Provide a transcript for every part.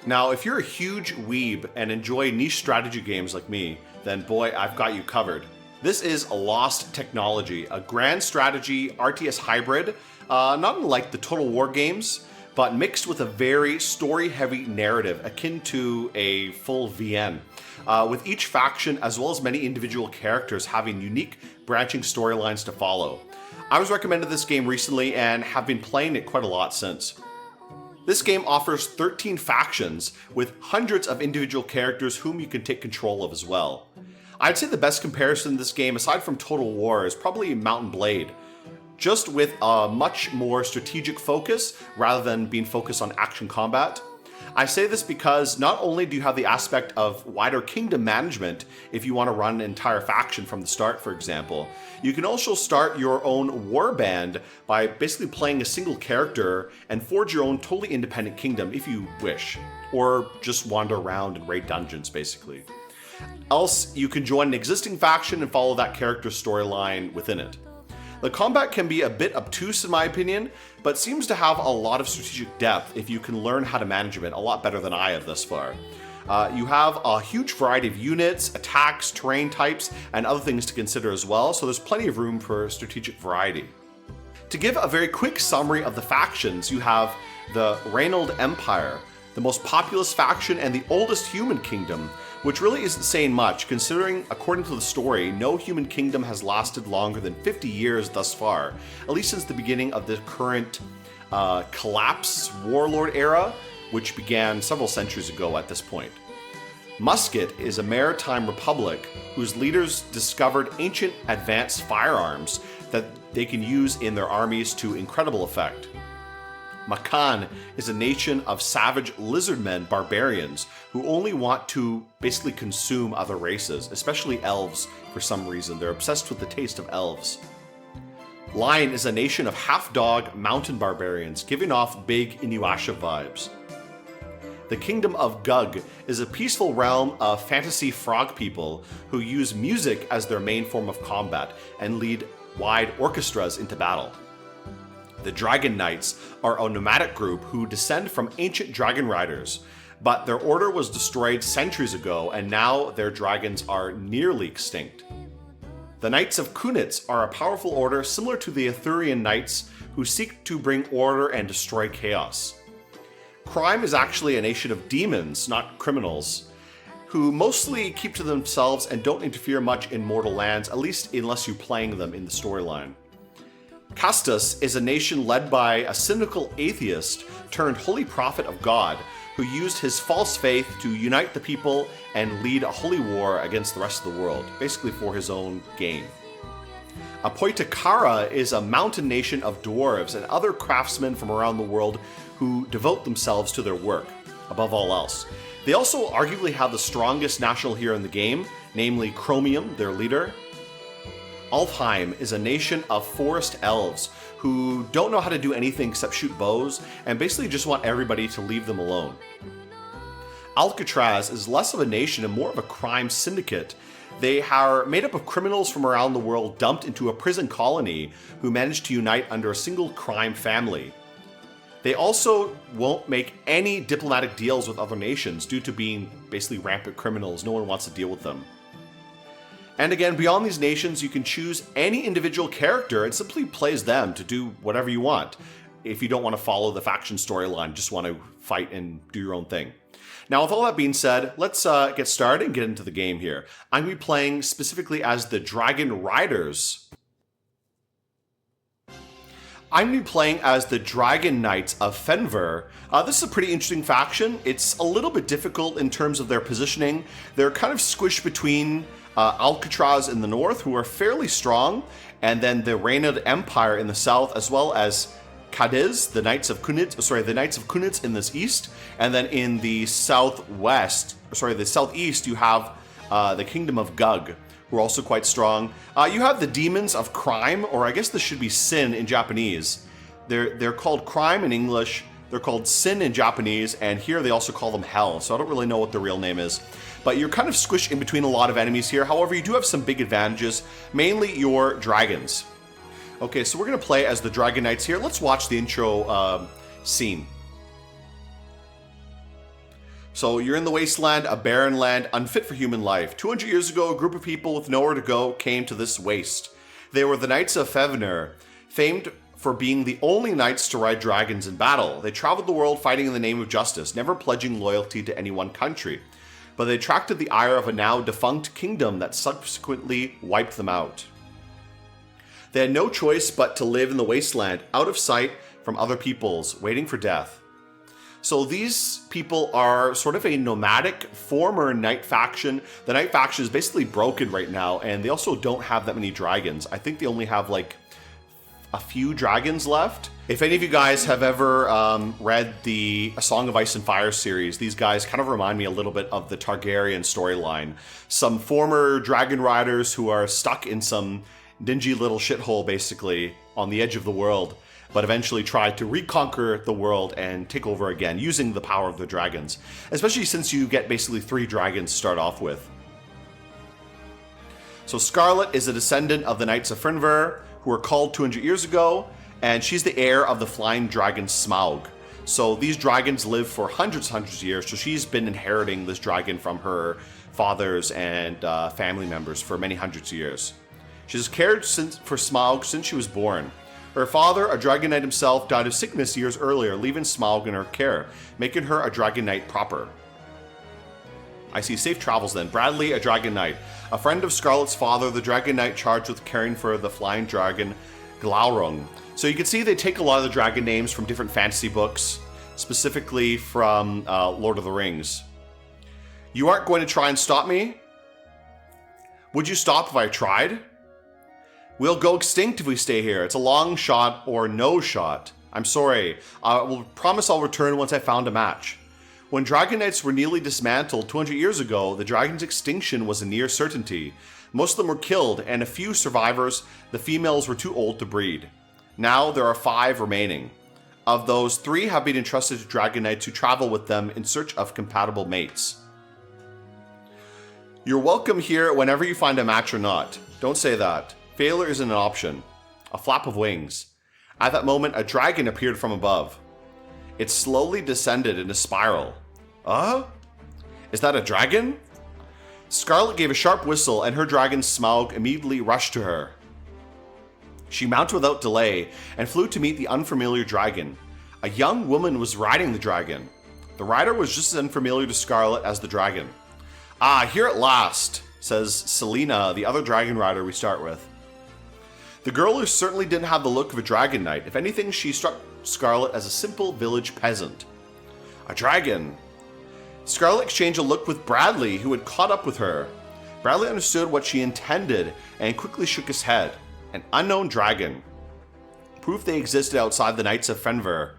Now, if you're a huge weeb and enjoy niche strategy games like me, then boy, I've got you covered. This is Lost Technology, a grand strategy RTS hybrid, not unlike the Total War games, but mixed with a very story-heavy narrative akin to a full VN, with each faction as well as many individual characters having unique branching storylines to follow. I was recommended this game recently and have been playing it quite a lot since. This game offers 13 factions with hundreds of individual characters whom you can take control of as well. I'd say the best comparison in this game, aside from Total War, is probably Mount & Blade, just with a much more strategic focus rather than being focused on action combat. I say this because not only do you have the aspect of wider kingdom management if you want to run an entire faction from the start, for example, you can also start your own warband by basically playing a single character and forge your own totally independent kingdom if you wish, or just wander around and raid dungeons basically. Else, you can join an existing faction and follow that character's storyline within it. The combat can be a bit obtuse in my opinion, but seems to have a lot of strategic depth if you can learn how to manage it a lot better than I have thus far. You have a huge variety of units, attacks, terrain types, and other things to consider as well, so there's plenty of room for strategic variety. To give a very quick summary of the factions, you have the Reynolds Empire, the most populous faction and the oldest human kingdom, which really isn't saying much considering, according to the story, no human kingdom has lasted longer than 50 years thus far, at least since the beginning of the current collapse warlord era, which began several centuries ago at this point. Musket is a maritime republic whose leaders discovered ancient advanced firearms that they can use in their armies to incredible effect. Makan is a nation of savage lizardmen barbarians who only want to basically consume other races, especially elves for some reason. They're obsessed with the taste of elves. Lion is a nation of half-dog mountain barbarians giving off big Inuyasha vibes. The Kingdom of Gug is a peaceful realm of fantasy frog people who use music as their main form of combat and lead wide orchestras into battle. The Dragon Knights are a nomadic group who descend from ancient dragon riders, but their order was destroyed centuries ago and now their dragons are nearly extinct. The Knights of Kunitz are a powerful order similar to the Arthurian Knights who seek to bring order and destroy chaos. Crime is actually a nation of demons, not criminals, who mostly keep to themselves and don't interfere much in mortal lands, at least unless you're playing them in the storyline. Castus is a nation led by a cynical atheist turned holy prophet of God who used his false faith to unite the people and lead a holy war against the rest of the world, basically for his own gain. Apoitakara is a mountain nation of dwarves and other craftsmen from around the world who devote themselves to their work, above all else. They also arguably have the strongest national hero in the game, namely Chromium, their leader. Alfheim is a nation of forest elves who don't know how to do anything except shoot bows and basically just want everybody to leave them alone. Alcatraz is less of a nation and more of a crime syndicate. They are made up of criminals from around the world dumped into a prison colony who managed to unite under a single crime family. They also won't make any diplomatic deals with other nations due to being basically rampant criminals. No one wants to deal with them. And again, beyond these nations, you can choose any individual character and simply play as them to do whatever you want. If you don't want to follow the faction storyline, just want to fight and do your own thing. Now, with all that being said, let's get started and get into the game here. I'm going to be playing specifically as the Dragon Riders. I'm going to be playing as the Dragon Knights of Fenver. This is a pretty interesting faction. It's a little bit difficult in terms of their positioning. They're kind of squished between Alcatraz in the north, who are fairly strong, and then the Reynolds Empire in the south, as well as Cadiz, the Knights of Kunitz in this east, and then in the southeast, you have the Kingdom of Gug, who are also quite strong. You have the Demons of Crime, or I guess this should be Sin in Japanese. They're called Crime in English, they're called Sin in Japanese, and here they also call them Hell, so I don't really know what the real name is. But you're kind of squished in between a lot of enemies here. However, you do have some big advantages, mainly your dragons. Okay, so we're going to play as the Dragon Knights here. Let's watch the intro scene. So you're in the wasteland, a barren land, unfit for human life. 200 years ago, a group of people with nowhere to go came to this waste. They were the Knights of Fevner, famed for being the only knights to ride dragons in battle. They traveled the world fighting in the name of justice, never pledging loyalty to any one country. But they attracted the ire of a now defunct kingdom that subsequently wiped them out. They had no choice but to live in the wasteland, out of sight from other peoples, waiting for death. So these people are sort of a nomadic former knight faction. The knight faction is basically broken right now, and they also don't have that many dragons. I think they only have like a few dragons left. If any of you guys have ever read the A Song of Ice and Fire series, these guys kind of remind me a little bit of the Targaryen storyline. Some former dragon riders who are stuck in some dingy little shithole basically on the edge of the world, but eventually try to reconquer the world and take over again using the power of the dragons. Especially since you get basically 3 dragons to start off with. So Scarlet is a descendant of the Knights of Fenver, who were called 200 years ago, and she's the heir of the flying dragon Smaug. So these dragons live for hundreds of years, so she's been inheriting this dragon from her fathers and family members for many hundreds of years. She's cared for Smaug since she was born. Her father, a Dragon Knight himself, died of sickness years earlier, leaving Smaug in her care, making her a Dragon Knight proper. I see. Safe travels then. Bradley, a Dragon Knight. A friend of Scarlet's father, the Dragon Knight charged with caring for the flying dragon Glaurung. So you can see they take a lot of the dragon names from different fantasy books, specifically from Lord of the Rings. You aren't going to try and stop me? Would you stop if I tried? We'll go extinct if we stay here. It's a long shot or no shot. I'm sorry. I will promise I'll return once I found a match. When Dragon Knights were nearly dismantled 200 years ago, the dragon's extinction was a near certainty. Most of them were killed, and a few survivors, the females were too old to breed. Now there are 5 remaining. Of those, 3 have been entrusted to Dragon Knights who travel with them in search of compatible mates. You're welcome here whenever you find a match or not. Don't say that. Failure isn't an option. A flap of wings. At that moment, a dragon appeared from above. It slowly descended in a spiral. Is that a dragon? Scarlet gave a sharp whistle, and her dragon Smaug immediately rushed to her. She mounted without delay and flew to meet the unfamiliar dragon. A young woman was riding the dragon. The rider was just as unfamiliar to Scarlet as the dragon. Ah, here at last, says Selena, the other dragon rider we start with. The girl certainly didn't have the look of a dragon knight. If anything, she struck Scarlet as a simple village peasant. A dragon. Scarlet exchanged a look with Bradley, who had caught up with her. Bradley understood what she intended and quickly shook his head. An unknown dragon. Proof they existed outside the Knights of Fenver.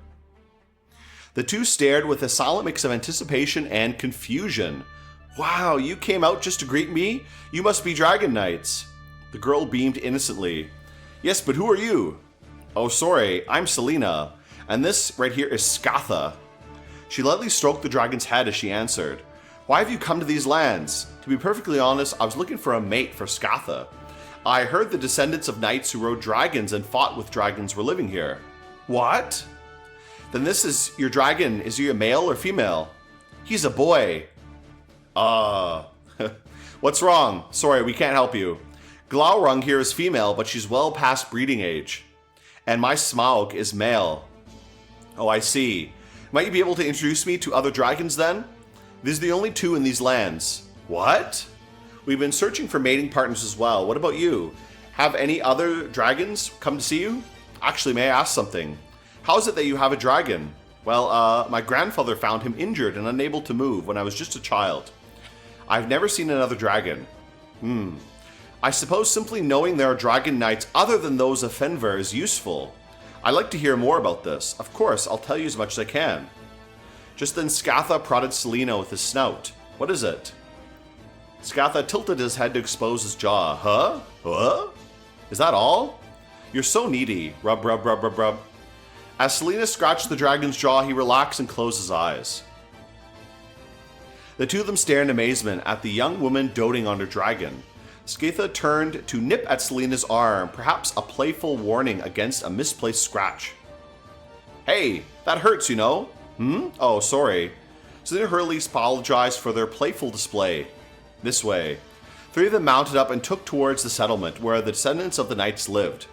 The two stared with a silent mix of anticipation and confusion. Wow, you came out just to greet me? You must be Dragon Knights. The girl beamed innocently. Yes, but who are you? Oh, sorry, I'm Selena, and this right here is Skatha. She lightly stroked the dragon's head as she answered. Why have you come to these lands? To be perfectly honest, I was looking for a mate for Skatha. I heard the descendants of knights who rode dragons and fought with dragons were living here. What? Then this is your dragon. Is he a male or female? He's a boy. What's wrong? Sorry, we can't help you. Glaurung here is female, but she's well past breeding age. And my Smaug is male. Oh, I see. Might you be able to introduce me to other dragons then? These are the only 2 in these lands. What? We've been searching for mating partners as well. What about you? Have any other dragons come to see you? Actually, may I ask something? How is it that you have a dragon? Well, my grandfather found him injured and unable to move when I was just a child. I've never seen another dragon. I suppose simply knowing there are dragon knights other than those of Fenver is useful. I'd like to hear more about this. Of course, I'll tell you as much as I can. Just then Skatha prodded Selena with his snout. What is it? Skatha tilted his head to expose his jaw. Huh? Is that all? You're so needy. Rub, rub, rub, rub, rub. As Selena scratched the dragon's jaw, he relaxed and closed his eyes. The two of them stared in amazement at the young woman doting on her dragon. Skatha turned to nip at Selena's arm, perhaps a playful warning against a misplaced scratch. Hey, that hurts, you know. Oh, sorry. Selena hurriedly apologized for their playful display. This way. 3 of them mounted up and took towards the settlement where the descendants of the knights lived.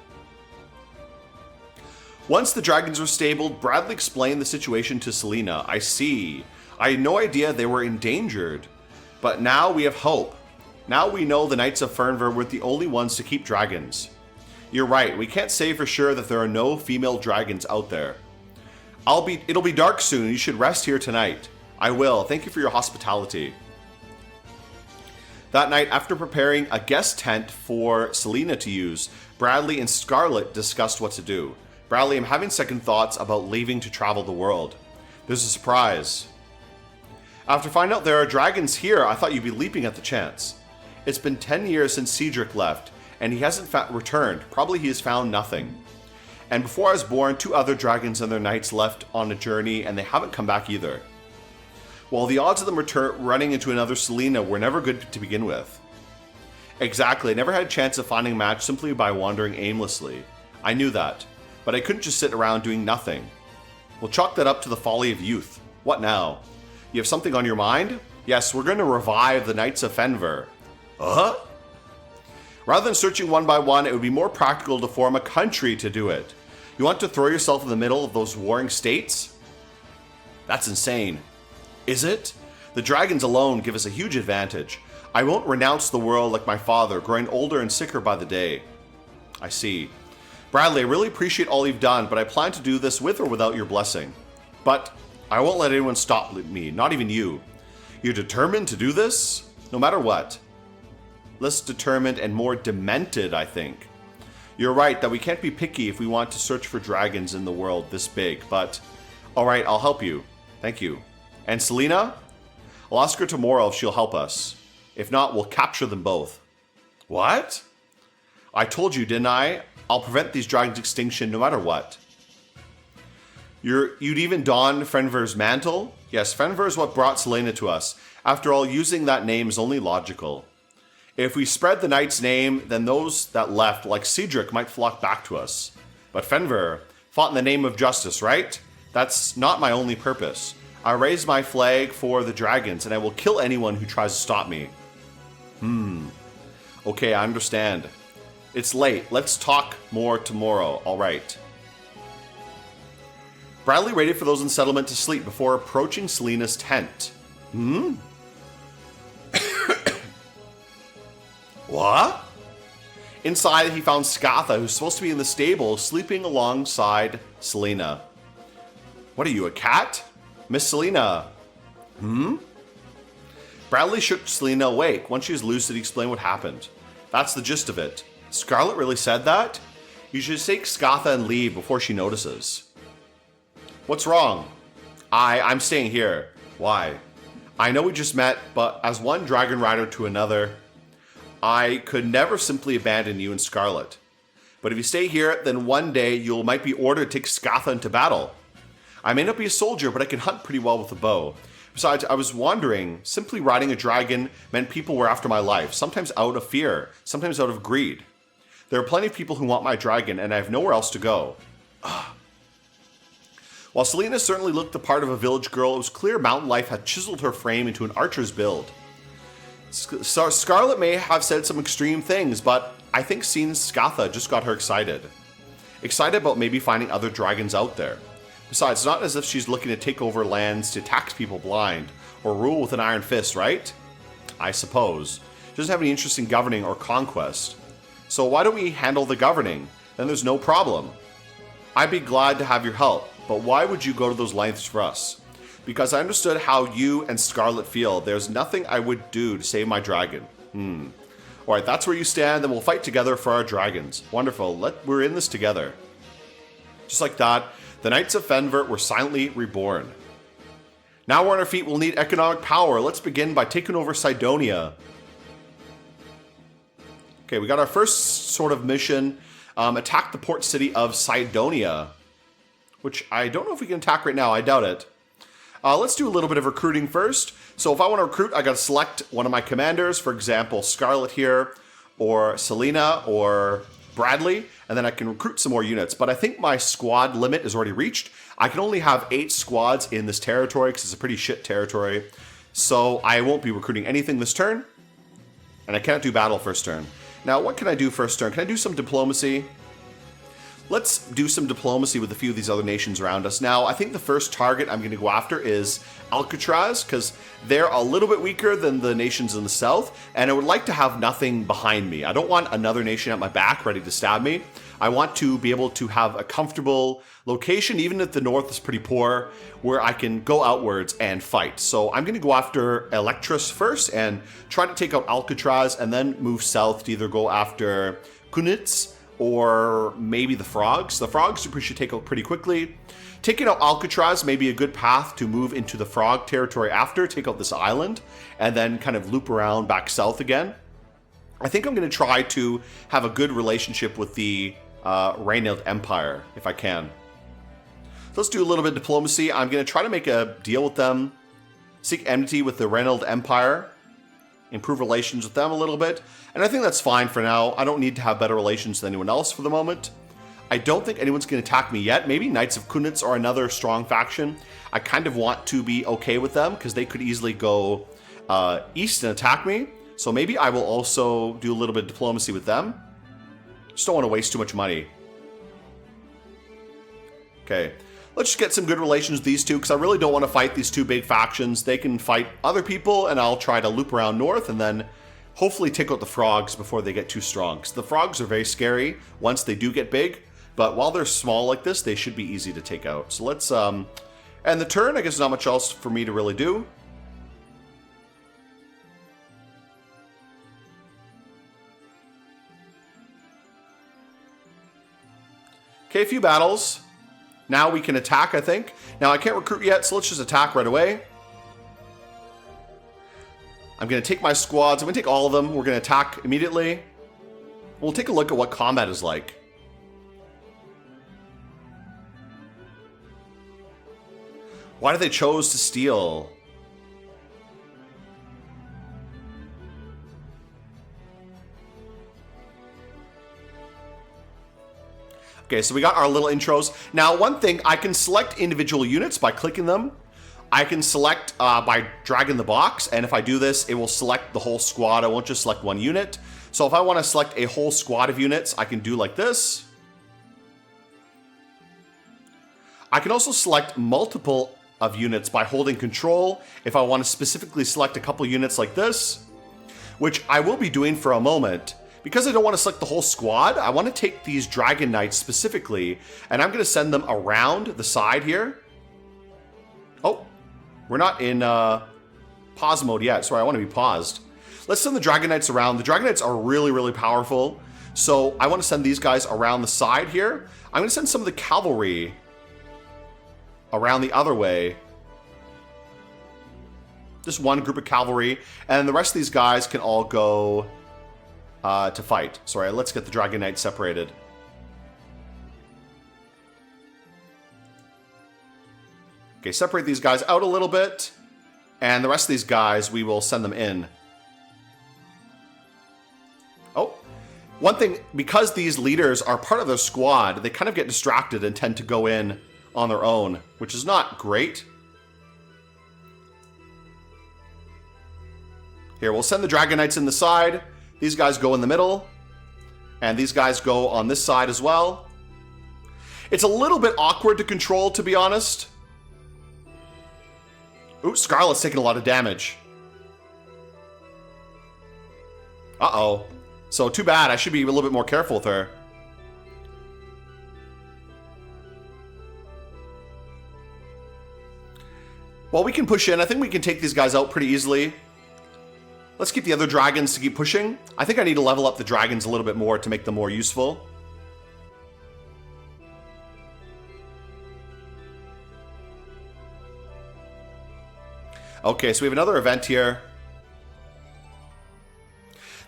Once the dragons were stabled, Bradley explained the situation to Selena. I see. I had no idea they were endangered. But now we have hope. Now we know the Knights of Fernver were the only ones to keep dragons. You're right, we can't say for sure that there are no female dragons out there. It'll be dark soon, you should rest here tonight. I will, thank you for your hospitality. That night, after preparing a guest tent for Selena to use, Bradley and Scarlett discussed what to do. Bradley, I'm having second thoughts about leaving to travel the world. There's a surprise. After finding out there are dragons here, I thought you'd be leaping at the chance. It's been 10 years since Cedric left, and he hasn't returned. Probably he has found nothing. And before I was born, 2 other dragons and their knights left on a journey, and they haven't come back either. Well, the odds of them running into another Selena were never good to begin with. Exactly, I never had a chance of finding a match simply by wandering aimlessly. I knew that, but I couldn't just sit around doing nothing. We'll chalk that up to the folly of youth. What now? You have something on your mind? Yes, we're going to revive the Knights of Fenver. Rather than searching one by one, it would be more practical to form a country to do it. You want to throw yourself in the middle of those warring states? That's insane. Is it? The dragons alone give us a huge advantage. I won't renounce the world like my father, growing older and sicker by the day. I see. Bradley, I really appreciate all you've done, but I plan to do this with or without your blessing. But I won't let anyone stop me, not even you. You're determined to do this? No matter what. Less determined and more demented, I think. You're right that we can't be picky if we want to search for dragons in the world this big, but... Alright, I'll help you. Thank you. And Selena? I'll ask her tomorrow if she'll help us. If not, we'll capture them both. What? I told you, didn't I? I'll prevent these dragons' extinction no matter what. You'd even don Fenver's mantle? Yes, Fenver is what brought Selena to us. After all, using that name is only logical. If we spread the knight's name, then those that left, like Cedric, might flock back to us. But Fenver fought in the name of justice, right? That's not my only purpose. I raise my flag for the dragons, and I will kill anyone who tries to stop me. Okay, I understand. It's late. Let's talk more tomorrow. All right. Bradley waited for those in the settlement to sleep before approaching Selena's tent. What? Inside, he found Skatha, who's supposed to be in the stable, sleeping alongside Selena. What are you, a cat? Miss Selena. Bradley shook Selena awake. Once she was lucid, he explained what happened. That's the gist of it. Scarlett really said that? You should take Skatha and leave before she notices. What's wrong? I'm staying here. Why? I know we just met, but as one dragon rider to another, I could never simply abandon you and Scarlett. But if you stay here, then one day you might be ordered to take Skatha into battle. I may not be a soldier, but I can hunt pretty well with a bow. Besides, I was wondering, simply riding a dragon meant people were after my life, sometimes out of fear, sometimes out of greed. There are plenty of people who want my dragon, and I have nowhere else to go. While Selena certainly looked the part of a village girl, it was clear mountain life had chiseled her frame into an archer's build. Scarlett may have said some extreme things, but I think seeing Skatha just got her excited. Excited about maybe finding other dragons out there. Besides, it's not as if she's looking to take over lands to tax people blind, or rule with an iron fist, right? I suppose. She doesn't have any interest in governing or conquest. So why don't we handle the governing? Then there's no problem. I'd be glad to have your help, but why would you go to those lengths for us? Because I understood how you and Scarlett feel. There's nothing I would do to save my dragon. Alright, that's where you stand, then we'll fight together for our dragons. Wonderful, we're in this together. Just like that, the Knights of Fenver were silently reborn. Now we're on our feet, we'll need economic power. Let's begin by taking over Cydonia. Okay, we got our first sort of mission. Attack the port city of Cydonia. Which I don't know if we can attack right now, I doubt it. Let's do a little bit of recruiting first. So if I want to recruit, I got to select one of my commanders. For example, Scarlett here, or Selena, or Bradley. And then I can recruit some more units. But I think my squad limit is already reached. I can only have 8 squads in this territory because it's a pretty shit territory. So I won't be recruiting anything this turn. And I can't do battle first turn. Now, what can I do first turn? Can I do some diplomacy? Let's do some diplomacy with a few of these other nations around us. Now, I think the first target I'm going to go after is Alcatraz, because they're a little bit weaker than the nations in the south, and I would like to have nothing behind me. I don't want another nation at my back ready to stab me. I want to be able to have a comfortable location, even if the north is pretty poor, where I can go outwards and fight. So I'm going to go after Electris first and try to take out Alcatraz, and then move south to either go after Kunitz or maybe the frogs. The frogs we should take out pretty quickly. Taking out Alcatraz may be a good path to move into the frog territory after, take out this island, and then kind of loop around back south again. I think I'm going to try to have a good relationship with the Reynald Empire, if I can. So let's do a little bit of diplomacy. I'm going to try to make a deal with them, seek enmity with the Reynald Empire, improve relations with them a little bit, and I think that's fine for now. I don't need to have better relations than anyone else for the moment. I don't think anyone's going to attack me yet. Maybe Knights of Kunitz are another strong faction. I kind of want to be okay with them because they could easily go east and attack me. So maybe I will also do a little bit of diplomacy with them. Just don't want to waste too much money. Okay, let's just get some good relations with these two because I really don't want to fight these two big factions. They can fight other people and I'll try to loop around north and then hopefully take out the frogs before they get too strong. Because the frogs are very scary once they do get big. But while they're small like this, they should be easy to take out. So let's, and the turn, I guess there's not much else for me to really do. Okay, a few battles. Now we can attack, I think. Now I can't recruit yet, so let's just attack right away. I'm going to take my squads. I'm going to take all of them. We're going to attack immediately. We'll take a look at what combat is like. Why did they chose to steal? Okay, so we got our little intros. Now, one thing, I can select individual units by clicking them. I can select by dragging the box, and if I do this, it will select the whole squad. I won't just select one unit. So if I want to select a whole squad of units, I can do like this. I can also select multiple of units by holding control if I want to specifically select a couple units like this, which I will be doing for a moment. Because I don't want to select the whole squad, I want to take these Dragon Knights specifically, and I'm going to send them around the side here. Oh, we're not in pause mode yet. Sorry, I want to be paused. Let's send the Dragon Knights around. The Dragon Knights are really, really powerful. So I want to send these guys around the side here. I'm going to send some of the cavalry around the other way. Just one group of cavalry. And the rest of these guys can all go to fight. Sorry, let's get the Dragon Knights separated. Okay, separate these guys out a little bit. And the rest of these guys, we will send them in. Oh, one thing, because these leaders are part of their squad, they kind of get distracted and tend to go in on their own, which is not great. Here, we'll send the Dragon Knights in the side. These guys go in the middle. And these guys go on this side as well. It's a little bit awkward to control, to be honest. Ooh, Scarlet's taking a lot of damage. Uh-oh. So, too bad. I should be a little bit more careful with her. Well, we can push in. I think we can take these guys out pretty easily. Let's keep the other dragons to keep pushing. I think I need to level up the dragons a little bit more to make them more useful. Okay, so we have another event here.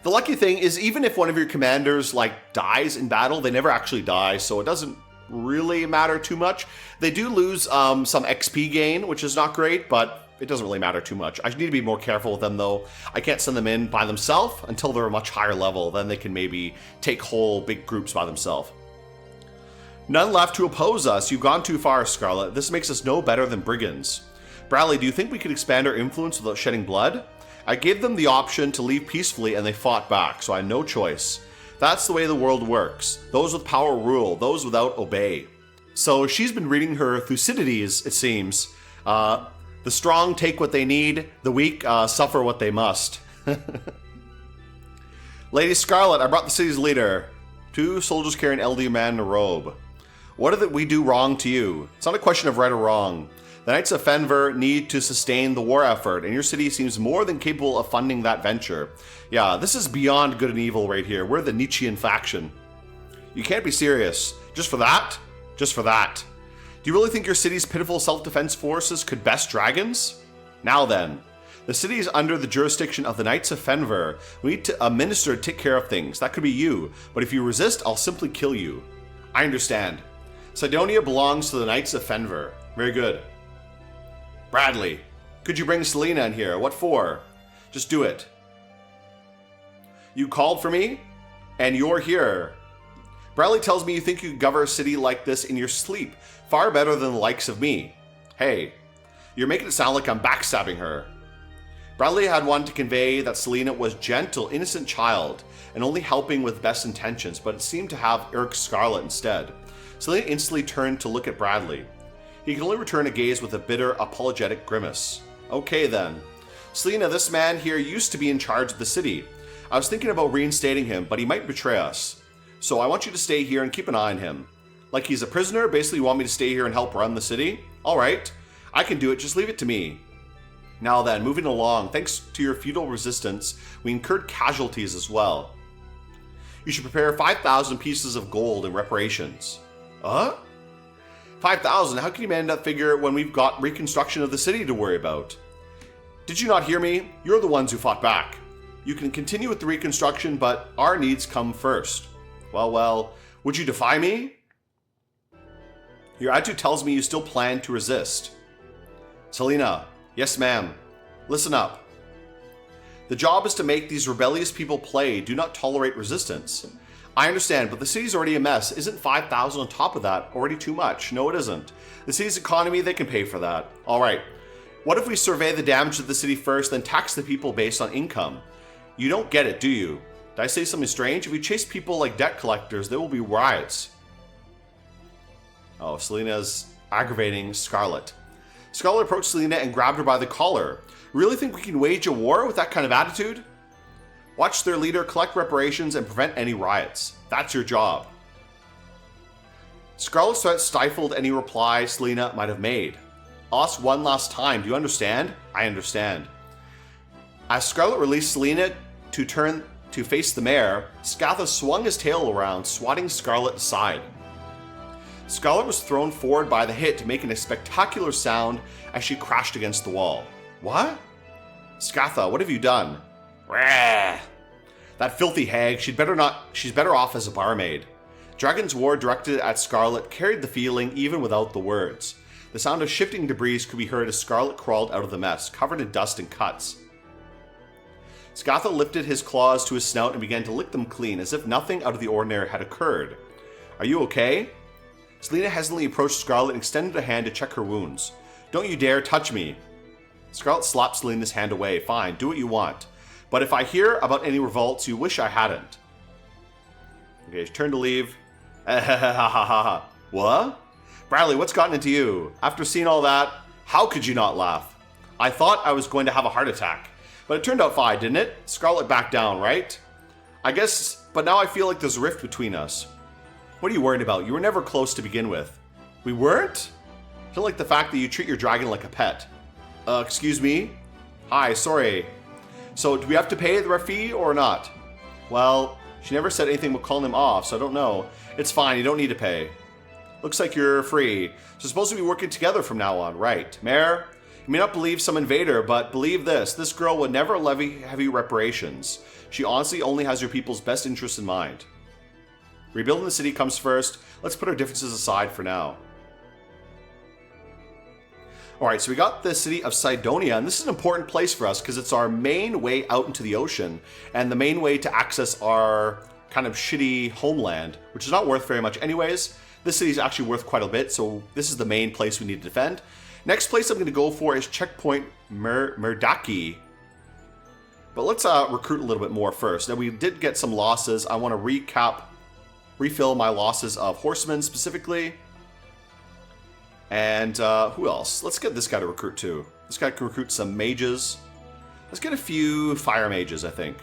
The lucky thing is, even if one of your commanders like dies in battle, they never actually die, so it doesn't really matter too much. They do lose some XP gain, which is not great, but it doesn't really matter too much. I need to be more careful with them, though. I can't send them in by themselves until they're a much higher level. Then they can maybe take whole big groups by themselves. None left to oppose us. You've gone too far, Scarlet. This makes us no better than brigands. Bradley, do you think we could expand our influence without shedding blood? I gave them the option to leave peacefully and they fought back, so I had no choice. That's the way the world works. Those with power rule, those without obey. So she's been reading her Thucydides, it seems. The strong take what they need, the weak suffer what they must. Lady Scarlet, I brought the city's leader. 2 soldiers carry an elderly man in a robe. What did we do wrong to you? It's not a question of right or wrong. The Knights of Fenver need to sustain the war effort, and your city seems more than capable of funding that venture. Yeah, this is beyond good and evil right here. We're the Nietzschean faction. You can't be serious. Just for that? Just for that. Do you really think your city's pitiful self-defense forces could best dragons? Now then, the city is under the jurisdiction of the Knights of Fenver. We need a minister to take care of things. That could be you, but if you resist, I'll simply kill you. I understand. Cydonia belongs to the Knights of Fenver. Very good. Bradley, could you bring Selena in here? What for? Just do it. You called for me, and you're here. Bradley tells me you think you could govern a city like this in your sleep, far better than the likes of me. Hey, you're making it sound like I'm backstabbing her. Bradley had wanted to convey that Selena was gentle, innocent child, and only helping with best intentions, but it seemed to have irked Scarlet instead. Selena instantly turned to look at Bradley. He could only return a gaze with a bitter, apologetic grimace. Okay then. Selena, this man here used to be in charge of the city. I was thinking about reinstating him, but he might betray us. So I want you to stay here and keep an eye on him. Like he's a prisoner? Basically you want me to stay here and help run the city? Alright, I can do it, just leave it to me. Now then, moving along, thanks to your futile resistance, we incurred casualties as well. You should prepare 5,000 pieces of gold in reparations. 5,000? How can you manage that figure when we've got reconstruction of the city to worry about? Did you not hear me? You're the ones who fought back. You can continue with the reconstruction, but our needs come first. Well, would you defy me? Your attitude tells me you still plan to resist. Selena, yes ma'am. Listen up. The job is to make these rebellious people play. Do not tolerate resistance. I understand, but the city's already a mess. Isn't 5,000 on top of that already too much? No, it isn't. The city's economy, they can pay for that. All right. What if we survey the damage to the city first, then tax the people based on income? You don't get it, do you? Did I say something strange? If we chase people like debt collectors, there will be riots. Oh, Selena's aggravating Scarlet. Scarlet approached Selena and grabbed her by the collar. Really think we can wage a war with that kind of attitude? Watch their leader collect reparations and prevent any riots. That's your job. Scarlet's threat stifled any reply Selena might have made. I'll ask one last time. Do you understand? I understand. As Scarlet released Selena to turn to face the mayor, Scatha swung his tail around, swatting Scarlet aside. Scarlet was thrown forward by the hit, making a spectacular sound as she crashed against the wall. What? Scatha, what have you done? Rah! That filthy hag, she's better off as a barmaid. Dragon's War directed at Scarlet carried the feeling even without the words. The sound of shifting debris could be heard as Scarlet crawled out of the mess, covered in dust and cuts. Scatha lifted his claws to his snout and began to lick them clean, as if nothing out of the ordinary had occurred. Are you okay? Selena hesitantly approached Scarlet and extended a hand to check her wounds. Don't you dare touch me. Scarlet slapped Selena's hand away. Fine, do what you want. But if I hear about any revolts, you wish I hadn't. Okay, turn to leave. What? Bradley, what's gotten into you? After seeing all that, how could you not laugh? I thought I was going to have a heart attack. But it turned out fine, didn't it? Scarlet backed down, right? I guess, but now I feel like there's a rift between us. What are you worried about? You were never close to begin with. We weren't? I don't like the fact that you treat your dragon like a pet. Excuse me? Hi, sorry. So, do we have to pay the ref fee or not? Well, she never said anything about calling him off, so I don't know. It's fine, you don't need to pay. Looks like you're free. So supposed to be working together from now on, right? Mayor, you may not believe some invader, but believe this girl would never levy heavy reparations. She honestly only has your people's best interests in mind. Rebuilding the city comes first. Let's put our differences aside for now. Alright, so we got the city of Cydonia, and this is an important place for us because it's our main way out into the ocean and the main way to access our kind of shitty homeland, which is not worth very much anyways. This city is actually worth quite a bit, so this is the main place we need to defend. Next place I'm going to go for is checkpoint Merdaki. But let's recruit a little bit more first. Now, we did get some losses. I want to refill my losses of horsemen specifically. And who else? Let's get this guy to recruit too. This guy can recruit some mages. Let's get a few fire mages, I think.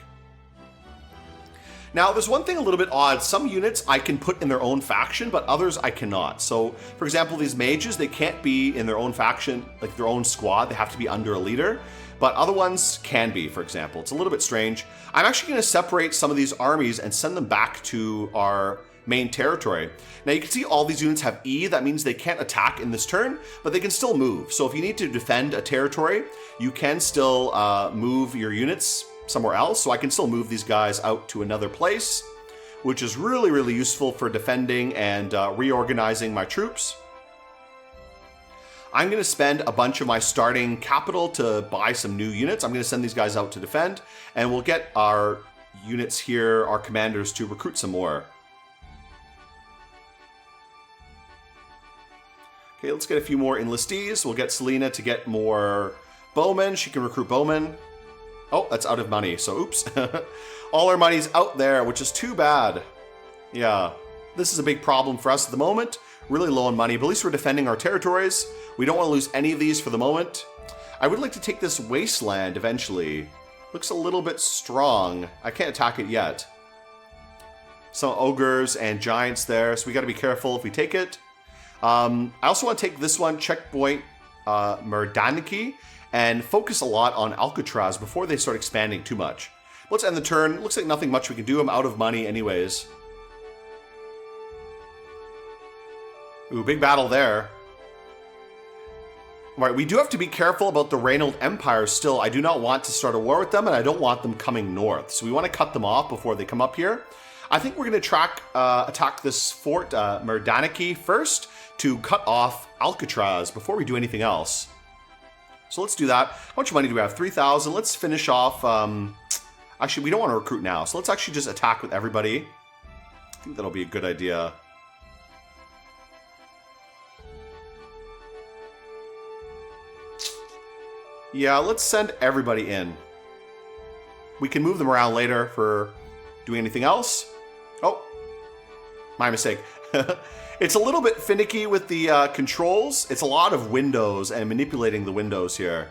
Now, there's one thing a little bit odd. Some units I can put in their own faction, but others I cannot. So, for example, these mages, they can't be in their own faction, like their own squad. They have to be under a leader. But other ones can be, for example. It's a little bit strange. I'm actually going to separate some of these armies and send them back to our main territory. Now, you can see all these units have E. That means they can't attack in this turn, but they can still move. So if you need to defend a territory, you can still move your units somewhere else. So I can still move these guys out to another place, which is really, really useful for defending and reorganizing my troops. I'm going to spend a bunch of my starting capital to buy some new units. I'm going to send these guys out to defend, and we'll get our units here, our commanders, to recruit some more. Okay, let's get a few more enlistees. We'll get Selena to get more bowmen. She can recruit bowmen. Oh, that's out of money, so oops. All our money's out there, which is too bad. Yeah, this is a big problem for us at the moment. Really low on money, but at least we're defending our territories. We don't want to lose any of these for the moment. I would like to take this wasteland eventually. Looks a little bit strong. I can't attack it yet. Some ogres and giants there, so we got to be careful if we take it. I also want to take this one, checkpoint Merdaniki, and focus a lot on Alcatraz before they start expanding too much. Let's end the turn. Looks like nothing much we can do. I'm out of money anyways. Ooh, big battle there. Right, we do have to be careful about the Reynolds Empire still. I do not want to start a war with them, and I don't want them coming north. So we want to cut them off before they come up here. I think we're going to attack this fort, Merdaniki, first to cut off Alcatraz before we do anything else. So let's do that. How much money do we have? 3,000. Let's finish off. Actually, we don't want to recruit now. So let's actually just attack with everybody. I think that'll be a good idea. Yeah, let's send everybody in. We can move them around later for doing anything else. Oh, my mistake. It's a little bit finicky with the controls. It's a lot of windows and manipulating the windows here.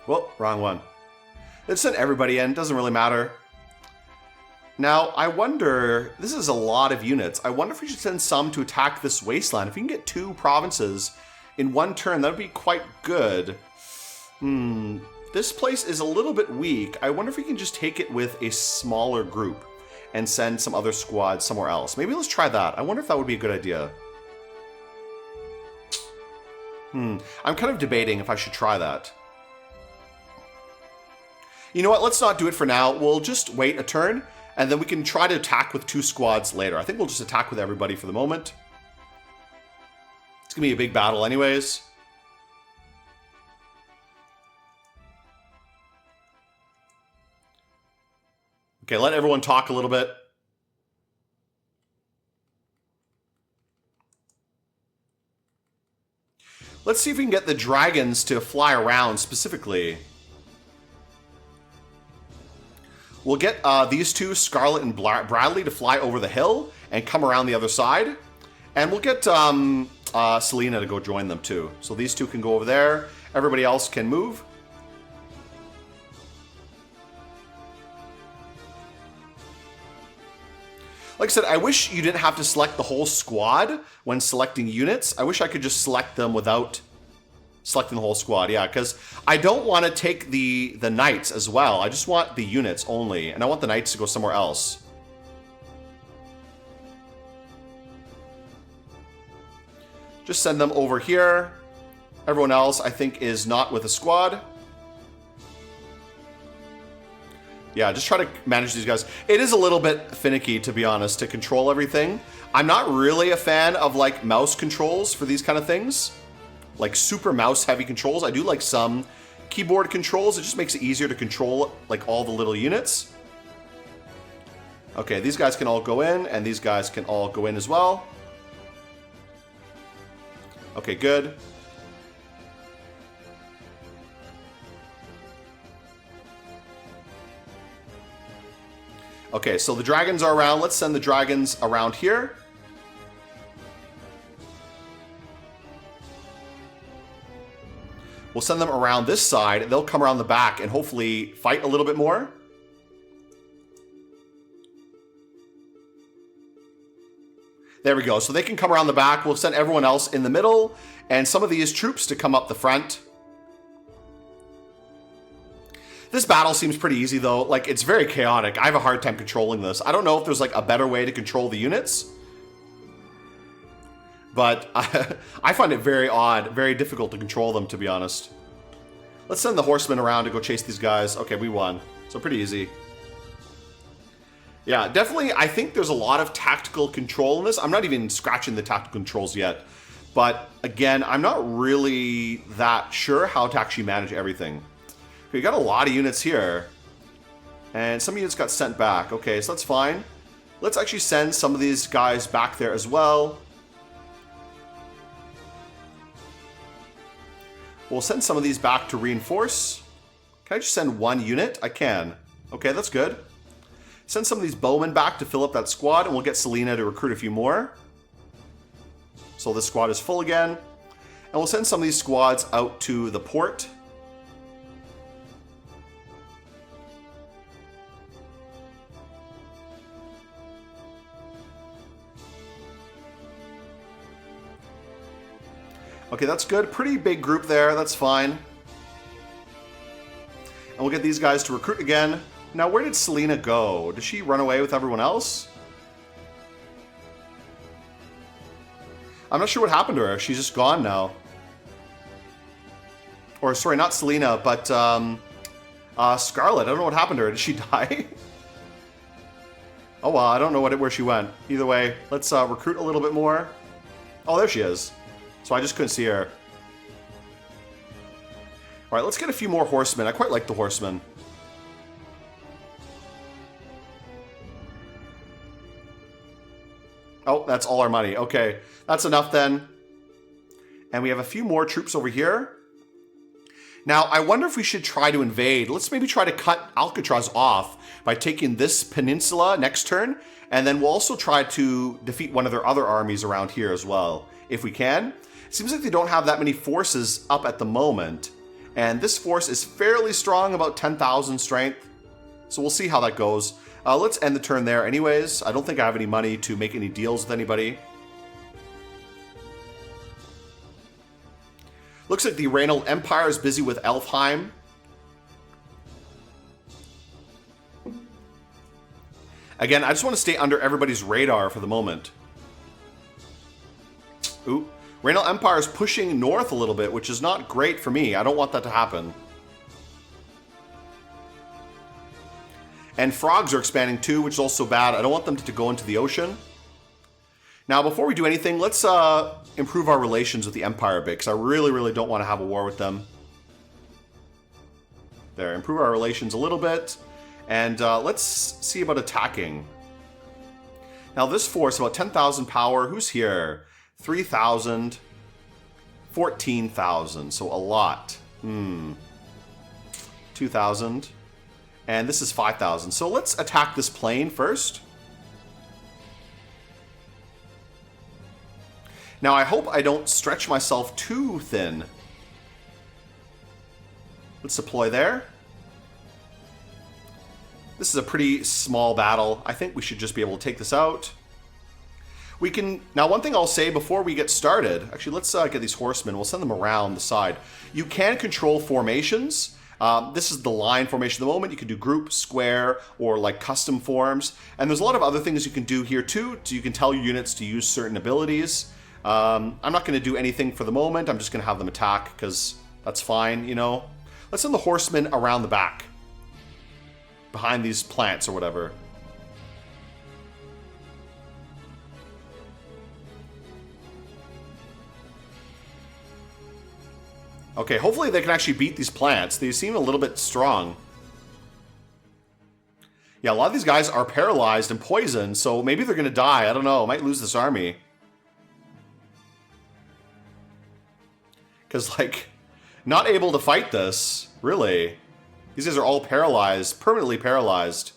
Whoa, wrong one. Let's send everybody in. Doesn't really matter. Now, I wonder, this is a lot of units. I wonder if we should send some to attack this wasteland. If we can get 2 provinces in one turn, that would be quite good. This place is a little bit weak. I wonder if we can just take it with a smaller group and send some other squads somewhere else. Maybe let's try that. I wonder if that would be a good idea. I'm kind of debating if I should try that. You know what? Let's not do it for now. We'll just wait a turn, and then we can try to attack with 2 squads later. I think we'll just attack with everybody for the moment. It's going to be a big battle anyways. Okay, let everyone talk a little bit. Let's see if we can get the dragons to fly around specifically. We'll get these 2, Scarlet and Bradley, to fly over the hill and come around the other side. And we'll get Selena to go join them too. So these 2 can go over there. Everybody else can move. Like I said, I wish you didn't have to select the whole squad when selecting units. I wish I could just select them without selecting the whole squad. Yeah, because I don't want to take the knights as well. I just want the units only, and I want the knights to go somewhere else. Just send them over here. Everyone else, I think, is not with a squad. Yeah, just try to manage these guys. It is a little bit finicky, to be honest, to control everything. I'm not really a fan of, like, mouse controls for these kind of things. Like, super mouse-heavy controls. I do like some keyboard controls. It just makes it easier to control, like, all the little units. Okay, these guys can all go in, and these guys can all go in as well. Okay, good. Okay, so the dragons are around. Let's send the dragons around here. We'll send them around this side. They'll come around the back and hopefully fight a little bit more. There we go. So they can come around the back. We'll send everyone else in the middle and some of these troops to come up the front. This battle seems pretty easy though. Like, it's very chaotic. I have a hard time controlling this. I don't know if there's like a better way to control the units. But I find it very odd, very difficult to control them, to be honest. Let's send the horsemen around to go chase these guys. Okay, we won. So pretty easy. Yeah, definitely, I think there's a lot of tactical control in this. I'm not even scratching the tactical controls yet. But again, I'm not really that sure how to actually manage everything. Okay, we got a lot of units here. And some units got sent back. Okay, so that's fine. Let's actually send some of these guys back there as well. We'll send some of these back to reinforce. Can I just send one unit? I can. Okay, that's good. Send some of these bowmen back to fill up that squad, and we'll get Selena to recruit a few more. So this squad is full again. And we'll send some of these squads out to the port. Okay, that's good. Pretty big group there. That's fine. And we'll get these guys to recruit again. Now, where did Selena go? Did she run away with everyone else? I'm not sure what happened to her. She's just gone now. Or, sorry, not Selena, but Scarlet. I don't know what happened to her. Did she die? Oh, well, I don't know where she went. Either way, let's recruit a little bit more. Oh, there she is. So I just couldn't see her. All right, let's get a few more horsemen. I quite like the horsemen. Oh, that's all our money. Okay, that's enough then. And we have a few more troops over here. Now, I wonder if we should try to invade. Let's maybe try to cut Alcatraz off by taking this peninsula next turn. And then we'll also try to defeat one of their other armies around here as well, if we can. It seems like they don't have that many forces up at the moment. And this force is fairly strong, about 10,000 strength. So we'll see how that goes. Let's end the turn there anyways. I don't think I have any money to make any deals with anybody. Looks like the Reynold Empire is busy with Elfheim. Again, I just want to stay under everybody's radar for the moment. Ooh. Reynold Empire is pushing north a little bit, which is not great for me. I don't want that to happen. And frogs are expanding too, which is also bad. I don't want them to go into the ocean. Now, before we do anything, let's improve our relations with the Empire a bit, because I really, really don't want to have a war with them. There, improve our relations a little bit. And let's see about attacking. Now, this force, about 10,000 power. Who's here? 3,000, 14,000, so a lot. 2,000, and this is 5,000. So let's attack this plane first. Now I hope I don't stretch myself too thin. Let's deploy there. This is a pretty small battle. I think we should just be able to take this out. We can, now one thing I'll say before we get started, actually let's get these horsemen, we'll send them around the side. You can control formations. This is the line formation at the moment. You can do group, square, or like custom forms. And there's a lot of other things you can do here too. So you can tell your units to use certain abilities. I'm not going to do anything for the moment. I'm just going to have them attack because that's fine, you know. Let's send the horsemen around the back. Behind these plants or whatever. Okay, hopefully they can actually beat these plants. They seem a little bit strong. Yeah, a lot of these guys are paralyzed and poisoned, so maybe they're going to die. I don't know. I might lose this army. Because, like, not able to fight this, really. These guys are all paralyzed, permanently paralyzed.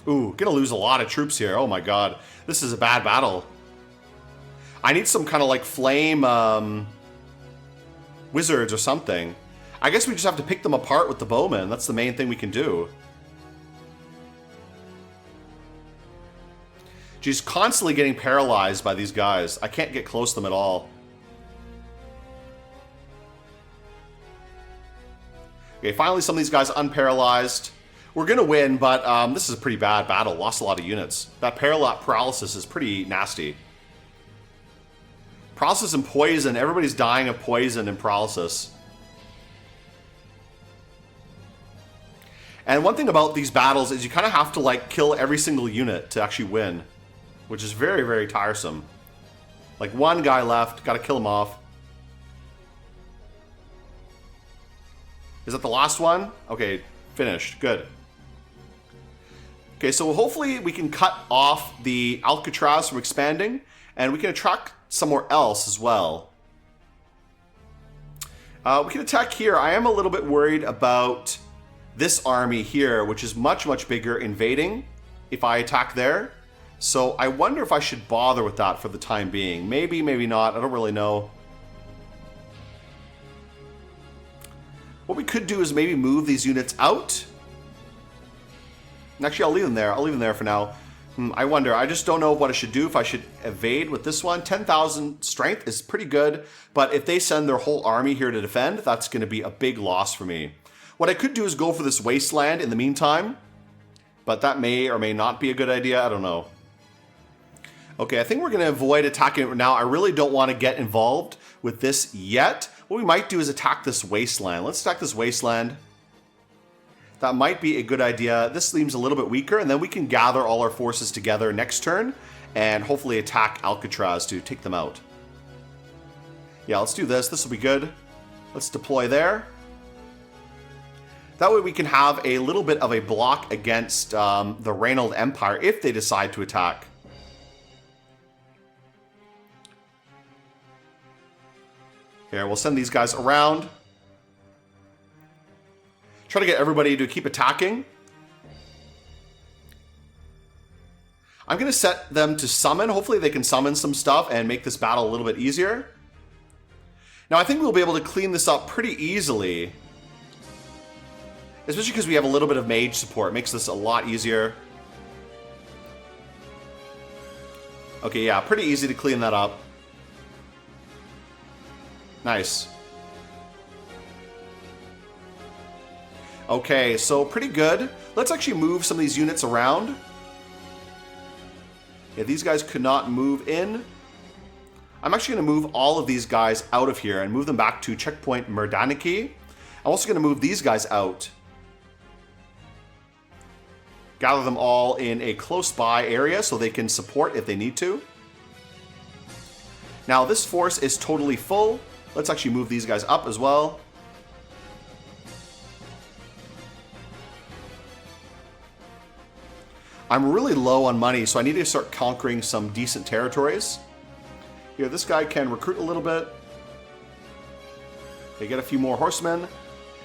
Ooh, gonna lose a lot of troops here. Oh my god. This is a bad battle. I need some kind of like flame wizards or something. I guess we just have to pick them apart with the bowmen. That's the main thing we can do. She's constantly getting paralyzed by these guys. I can't get close to them at all. Okay, finally some of these guys unparalyzed. We're going to win, but this is a pretty bad battle. Lost a lot of units. That paralysis is pretty nasty. Paralysis and poison. Everybody's dying of poison and paralysis. And one thing about these battles is you kind of have to like kill every single unit to actually win. Which is very, very tiresome. Like one guy left. Got to kill him off. Is that the last one? Okay, finished. Good. Okay, so hopefully we can cut off the Alcatraz from expanding, and we can attract somewhere else as well. We can attack here. I am a little bit worried about this army here, which is much, much bigger invading if I attack there. So I wonder if I should bother with that for the time being. Maybe, maybe not. I don't really know. What we could do is maybe move these units out. Actually, I'll leave them there. I'll leave them there for now. I wonder. I just don't know what I should do. If I should evade with this one. 10,000 strength is pretty good. But if they send their whole army here to defend, that's going to be a big loss for me. What I could do is go for this wasteland in the meantime. But that may or may not be a good idea. I don't know. Okay, I think we're going to avoid attacking it now. I really don't want to get involved with this yet. What we might do is attack this wasteland. Let's attack this wasteland. That might be a good idea. This seems a little bit weaker, and then we can gather all our forces together next turn and hopefully attack Alcatraz to take them out. Yeah, let's do this. This will be good. Let's deploy there. That way we can have a little bit of a block against the Reynald Empire if they decide to attack. Here, we'll send these guys around. Try to get everybody to keep attacking. I'm going to set them to summon. Hopefully they can summon some stuff and make this battle a little bit easier. Now I think we'll be able to clean this up pretty easily. Especially because we have a little bit of mage support. It makes this a lot easier. Okay, yeah, pretty easy to clean that up. Nice. Okay, so pretty good. Let's actually move some of these units around. Yeah, these guys could not move in. I'm actually going to move all of these guys out of here and move them back to checkpoint Merdaniki. I'm also going to move these guys out. Gather them all in a close by area so they can support if they need to. Now this force is totally full. Let's actually move these guys up as well. I'm really low on money, so I need to start conquering some decent territories. Here, this guy can recruit a little bit. Okay, get a few more horsemen.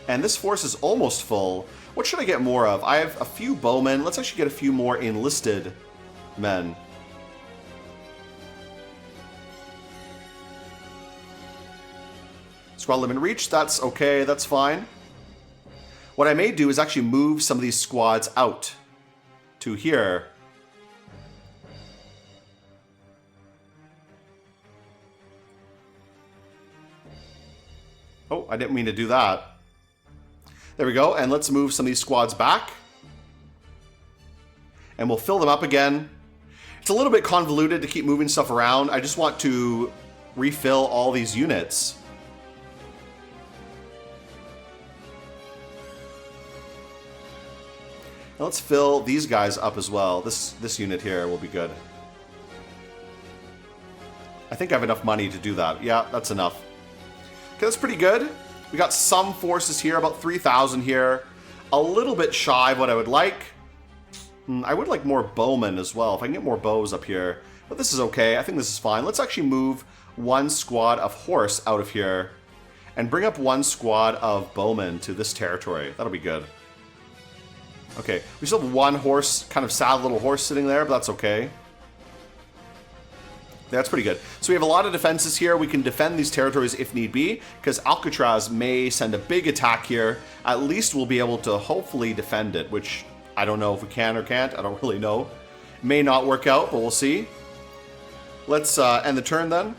And this force is almost full. What should I get more of? I have a few bowmen. Let's actually get a few more enlisted men. Squad limit reached. That's okay. That's fine. What I may do is actually move some of these squads out to here. Oh, I didn't mean to do that. There we go. And let's move some of these squads back. And we'll fill them up again. It's a little bit convoluted to keep moving stuff around. I just want to refill all these units. Now let's fill these guys up as well. This unit here will be good. I think I have enough money to do that. Yeah, that's enough. that's pretty good. We got some forces here, about 3,000 here. A little bit shy of what I would like. I would like more bowmen as well, if I can get more bows up here. But this is okay, I think this is fine. Let's actually move one squad of horse out of here and bring up one squad of bowmen to this territory. That'll be good. Okay, we still have one horse, kind of sad little horse sitting there, but that's okay. That's pretty good. So we have a lot of defenses here. We can defend these territories if need be, because Alcatraz may send a big attack here. At least we'll be able to hopefully defend it, which I don't know if we can or can't. I don't really know. May not work out, but we'll see. Let's end the turn then.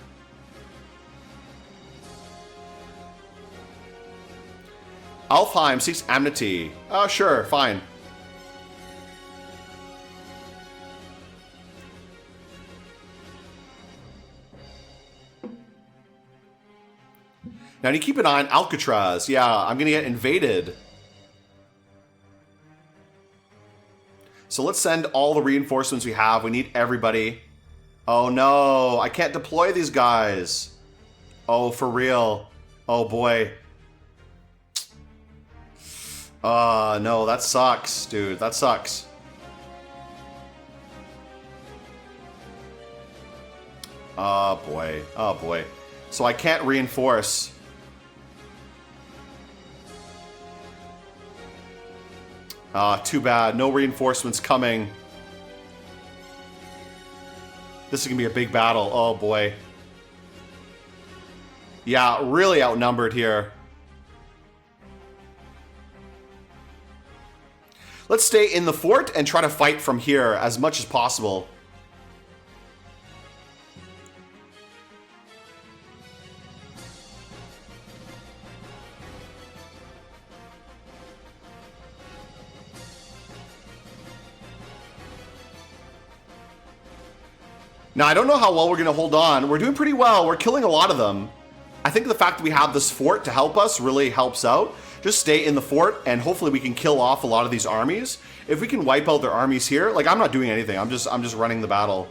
Alfheim seeks amity. Sure, fine. Now, you keep an eye on Alcatraz. Yeah, I'm going to get invaded. So let's send all the reinforcements we have. We need everybody. Oh, no. I can't deploy these guys. Oh, for real. Oh, boy. No, that sucks, dude. That sucks. Oh, boy. Oh, boy. So I can't reinforce. Too bad. No reinforcements coming. This is going to be a big battle. Oh, boy. Yeah, really outnumbered here. Let's stay in the fort and try to fight from here as much as possible. Now, I don't know how well we're going to hold on. We're doing pretty well. We're killing a lot of them. I think the fact that we have this fort to help us really helps out. Just stay in the fort, and hopefully we can kill off a lot of these armies. If we can wipe out their armies here, like, I'm not doing anything. I'm just running the battle.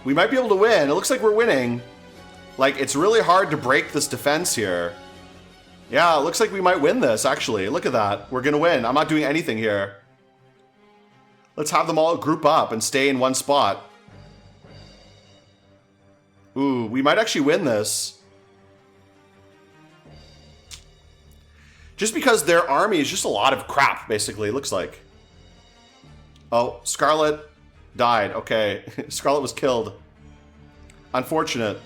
We might be able to win. It looks like we're winning. Like, it's really hard to break this defense here. Yeah, it looks like we might win this, actually. Look at that. We're going to win. I'm not doing anything here. Let's have them all group up and stay in one spot. Ooh, we might actually win this. Just because their army is just a lot of crap, basically, it looks like. Oh, Scarlet died. Okay, Scarlet was killed. Unfortunate.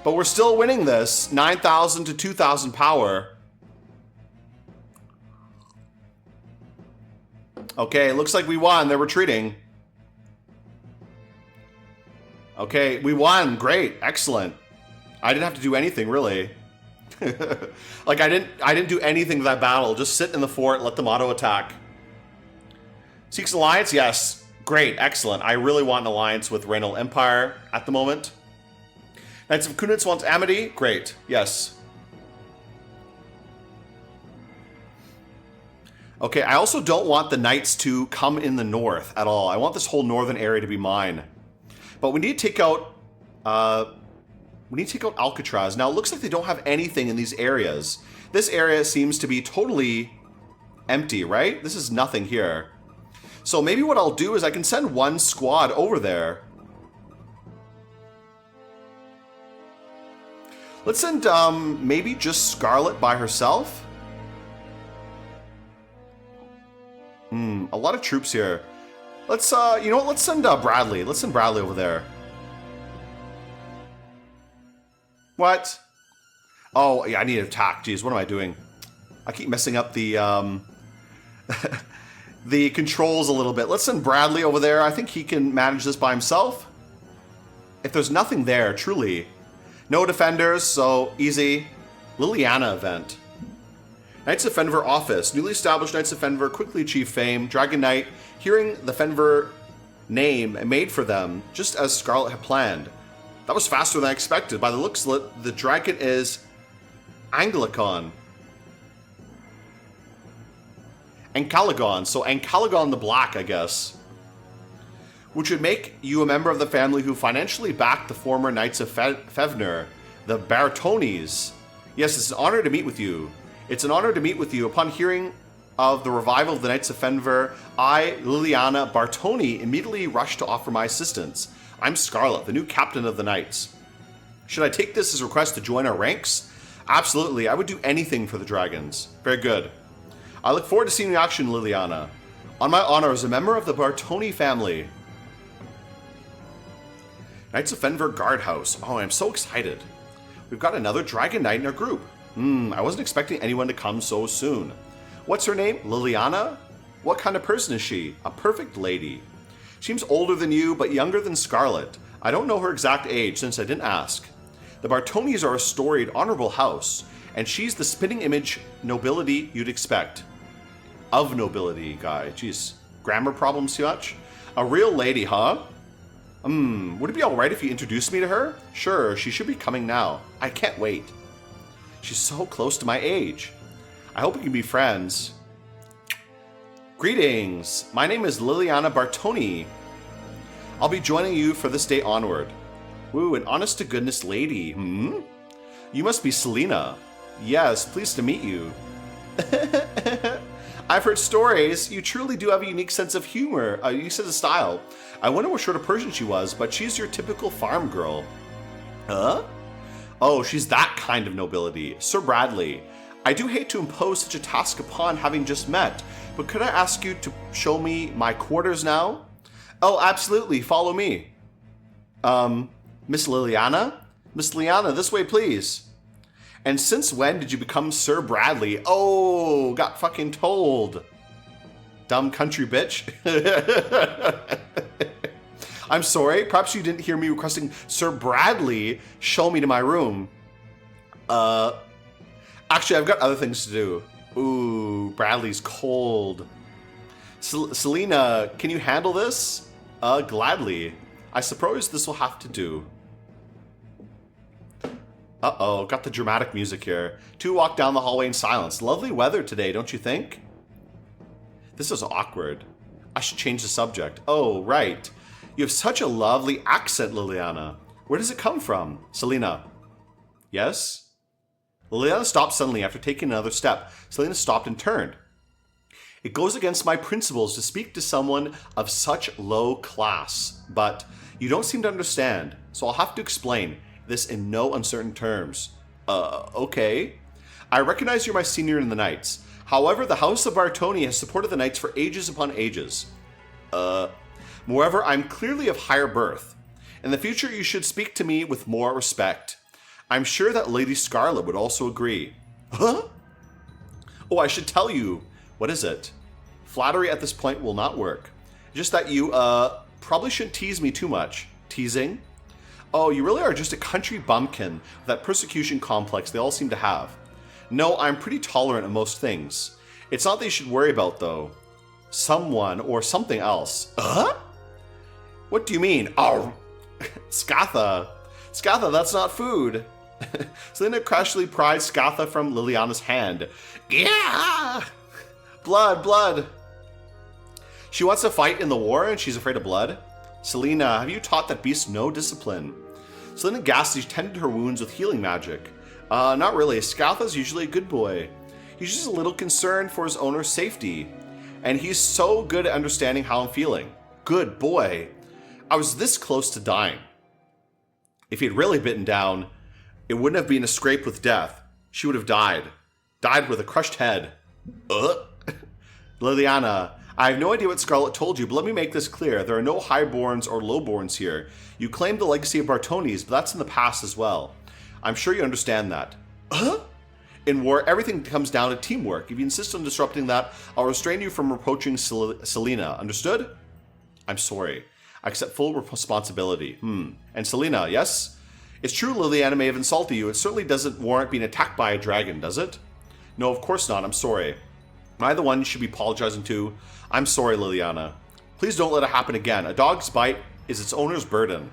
But we're still winning this. 9,000 to 2,000 power. Okay, looks like we won. They're retreating. Okay, we won. Great. Excellent. I didn't have to do anything, really. Like, I didn't do anything to that battle. Just sit in the fort, let them auto-attack. Seeks alliance? Yes. Great. Excellent. I really want an alliance with Reynold Empire at the moment. Knights of Kunitz wants amity? Great. Yes. Okay, I also don't want the knights to come in the north at all. I want this whole northern area to be mine. But we need to take out Alcatraz. Now, it looks like they don't have anything in these areas. This area seems to be totally empty, right? This is nothing here. So maybe what I'll do is I can send one squad over there. Let's send maybe just Scarlet by herself. A lot of troops here. Let's, you know what? Let's send Bradley. Let's send Bradley over there. What? Oh, yeah, I need to attack. Jeez, what am I doing? I keep messing up the, the controls a little bit. Let's send Bradley over there. I think he can manage this by himself. If there's nothing there, truly. No defenders, so easy. Liliana event. Knights of Fenver office. Newly established Knights of Fenver quickly achieve fame. Dragon Knight, hearing the Fenver name made for them, just as Scarlet had planned. That was faster than I expected. By the looks of it, the dragon is Anglican. Ancalagon. So Ancalagon the Black, I guess. which would make you a member of the family who financially backed the former Knights of Fevner, the Bartonis. Yes, it's an honor to meet with you. It's an honor to meet with you. Upon hearing of the revival of the Knights of Fenver, I, Liliana Bartoni, immediately rushed to offer my assistance. I'm Scarlet, the new captain of the Knights. Should I take this as a request to join our ranks? Absolutely, I would do anything for the dragons. Very good. I look forward to seeing you in action, Liliana. On my honor as a member of the Bartoni family. Knights of Fenver Guardhouse. Oh, I'm so excited. We've got another Dragon Knight in our group. I wasn't expecting anyone to come so soon. What's her name? Liliana? What kind of person is she? A perfect lady. Seems older than you, but younger than Scarlet. I don't know her exact age since I didn't ask. The Bartonis are a storied, honorable house, and she's the spitting image nobility you'd expect. Of nobility, guy. Jeez, grammar problems too much? A real lady, huh? Would it be alright if you introduced me to her? Sure, she should be coming now. I can't wait. She's so close to my age. I hope we can be friends. Greetings. My name is Liliana Bartoni. I'll be joining you for this day onward. Woo, an honest-to-goodness lady. You must be Selena. Yes, pleased to meet you. I've heard stories. You truly do have a unique sense of humor, a unique sense of style. I wonder what sort of person she was, but she's your typical farm girl. Huh? Oh, she's that kind of nobility. Sir Bradley, I do hate to impose such a task upon having just met, but could I ask you to show me my quarters now? Oh, absolutely. Follow me. Miss Liliana? Miss Liliana, this way, please. And since when did you become Sir Bradley? Oh, got fucking told. Dumb country bitch. I'm sorry. Perhaps you didn't hear me requesting Sir Bradley show me to my room. Actually, I've got other things to do. Ooh, Bradley's cold. Selena, can you handle this? Gladly. I suppose this will have to do. Uh-oh, got the dramatic music here. Two walk down the hallway in silence. Lovely weather today, don't you think? This is awkward. I should change the subject. Oh, right. You have such a lovely accent, Liliana. Where does it come from? Selena. Yes? Liliana stopped suddenly after taking another step. Selena stopped and turned. It goes against my principles to speak to someone of such low class, but you don't seem to understand, so I'll have to explain this in no uncertain terms. Okay. I recognize you're my senior in the Knights. However, the House of Bartoni has supported the Knights for ages upon ages. Moreover, I'm clearly of higher birth. In the future, you should speak to me with more respect. I'm sure that Lady Scarlet would also agree. Huh? Oh, I should tell you. What is it? Flattery at this point will not work. Just that you, probably shouldn't tease me too much. Teasing? Oh, you really are just a country bumpkin with that persecution complex they all seem to have. No, I'm pretty tolerant of most things. It's not that you should worry about, though. Someone or something else. What do you mean? Oh, Scatha. Scatha, that's not food. Selena casually pried Scatha from Liliana's hand. Yeah! Blood, blood. She wants to fight in the war and she's afraid of blood? Selena, have you taught that beast no discipline? Selena Ghastly tended her wounds with healing magic. Not really. Scatha's usually a good boy. He's just a little concerned for his owner's safety. And he's so good at understanding how I'm feeling. Good boy. I was this close to dying. If he'd really bitten down, it wouldn't have been a scrape with death. She would have died. Died with a crushed head. Liliana, I have no idea what Scarlet told you, but let me make this clear. There are no highborns or lowborns here. You claim the legacy of Bartonis, but that's in the past as well. I'm sure you understand that. In war, everything comes down to teamwork. If you insist on disrupting that, I'll restrain you from reproaching Selena. Understood? I'm sorry. I accept full responsibility. And Selena, yes? It's true Liliana may have insulted you. It certainly doesn't warrant being attacked by a dragon, does it? No, of course not. I'm sorry. Am I the one you should be apologizing to? I'm sorry, Liliana. Please don't let it happen again. A dog's bite is its owner's burden.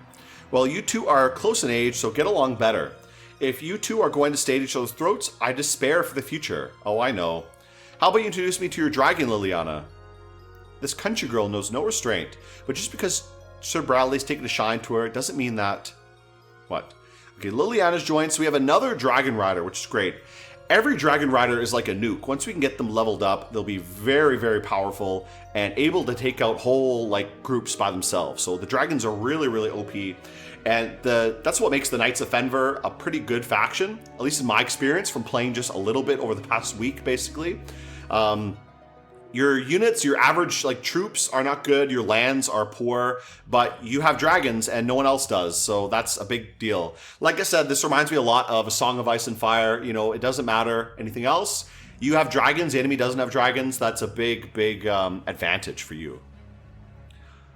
Well, you two are close in age, so get along better. If you two are going to stay at each other's throats, I despair for the future. Oh, I know. How about you introduce me to your dragon, Liliana? This country girl knows no restraint, but just because Sir Bradley's taking a shine to her. It doesn't mean that... What? Okay, Liliana's joined, so we have another Dragon Rider, which is great. Every Dragon Rider is like a nuke. Once we can get them leveled up, they'll be very, very powerful and able to take out whole like groups by themselves. So the dragons are really, really OP. And that's what makes the Knights of Fenver a pretty good faction, at least in my experience from playing just a little bit over the past week, basically. Your units, your average like troops are not good, your lands are poor, but you have dragons and no one else does, so that's a big deal. Like I said, this reminds me a lot of A Song of Ice and Fire. You know, it doesn't matter anything else. You have dragons, the enemy doesn't have dragons. That's a big, big advantage for you.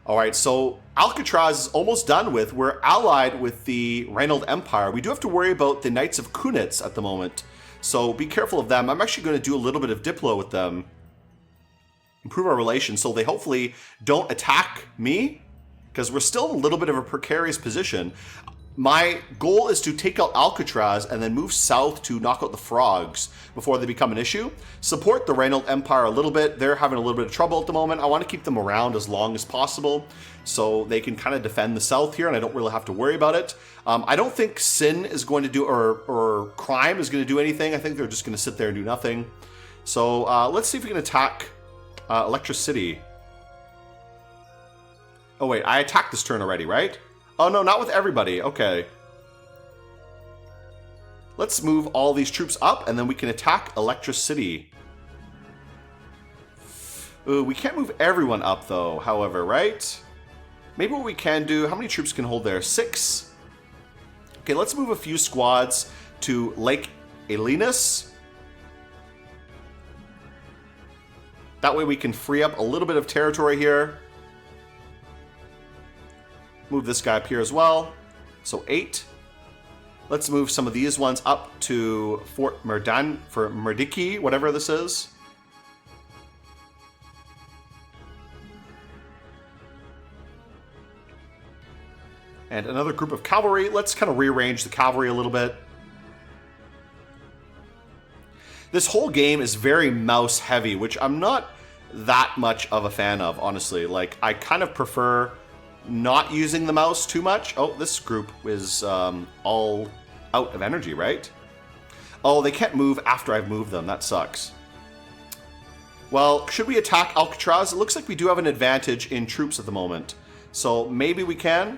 All right, so Alcatraz is almost done with. We're allied with the Reynold Empire. We do have to worry about the Knights of Kunitz at the moment, so be careful of them. I'm actually going to do a little bit of Diplo with them. Improve our relations so they hopefully don't attack me, because we're still in a little bit of a precarious position. My goal is to take out Alcatraz and then move south to knock out the frogs before they become an issue. Support the Reynold Empire a little bit. They're having a little bit of trouble at the moment. I want to keep them around as long as possible so they can kind of defend the south here and I don't really have to worry about it. I don't think sin is going to do, or crime is going to do anything. I think they're just going to sit there and do nothing. So let's see if we can attack Electricity. Oh wait, I attacked this turn already, right? Oh no, not with everybody. Okay. Let's move all these troops up and then we can attack Electricity. Ooh, we can't move everyone up though, however, right? Maybe what we can do, how many troops can hold there? 6? Okay, let's move a few squads to Lake Elinus. That way we can free up a little bit of territory here. Move this guy up here as well. So 8. Let's move some of these ones up to Fort Merdan for Merdiki, whatever this is. And another group of cavalry. Let's kind of rearrange the cavalry a little bit. This whole game is very mouse heavy, which I'm not that much of a fan of, honestly. Like, I kind of prefer not using the mouse too much. Oh, this group is all out of energy, right? Oh, they can't move after I've moved them. That sucks. Well, should we attack Alcatraz? It looks like we do have an advantage in troops at the moment. So maybe we can.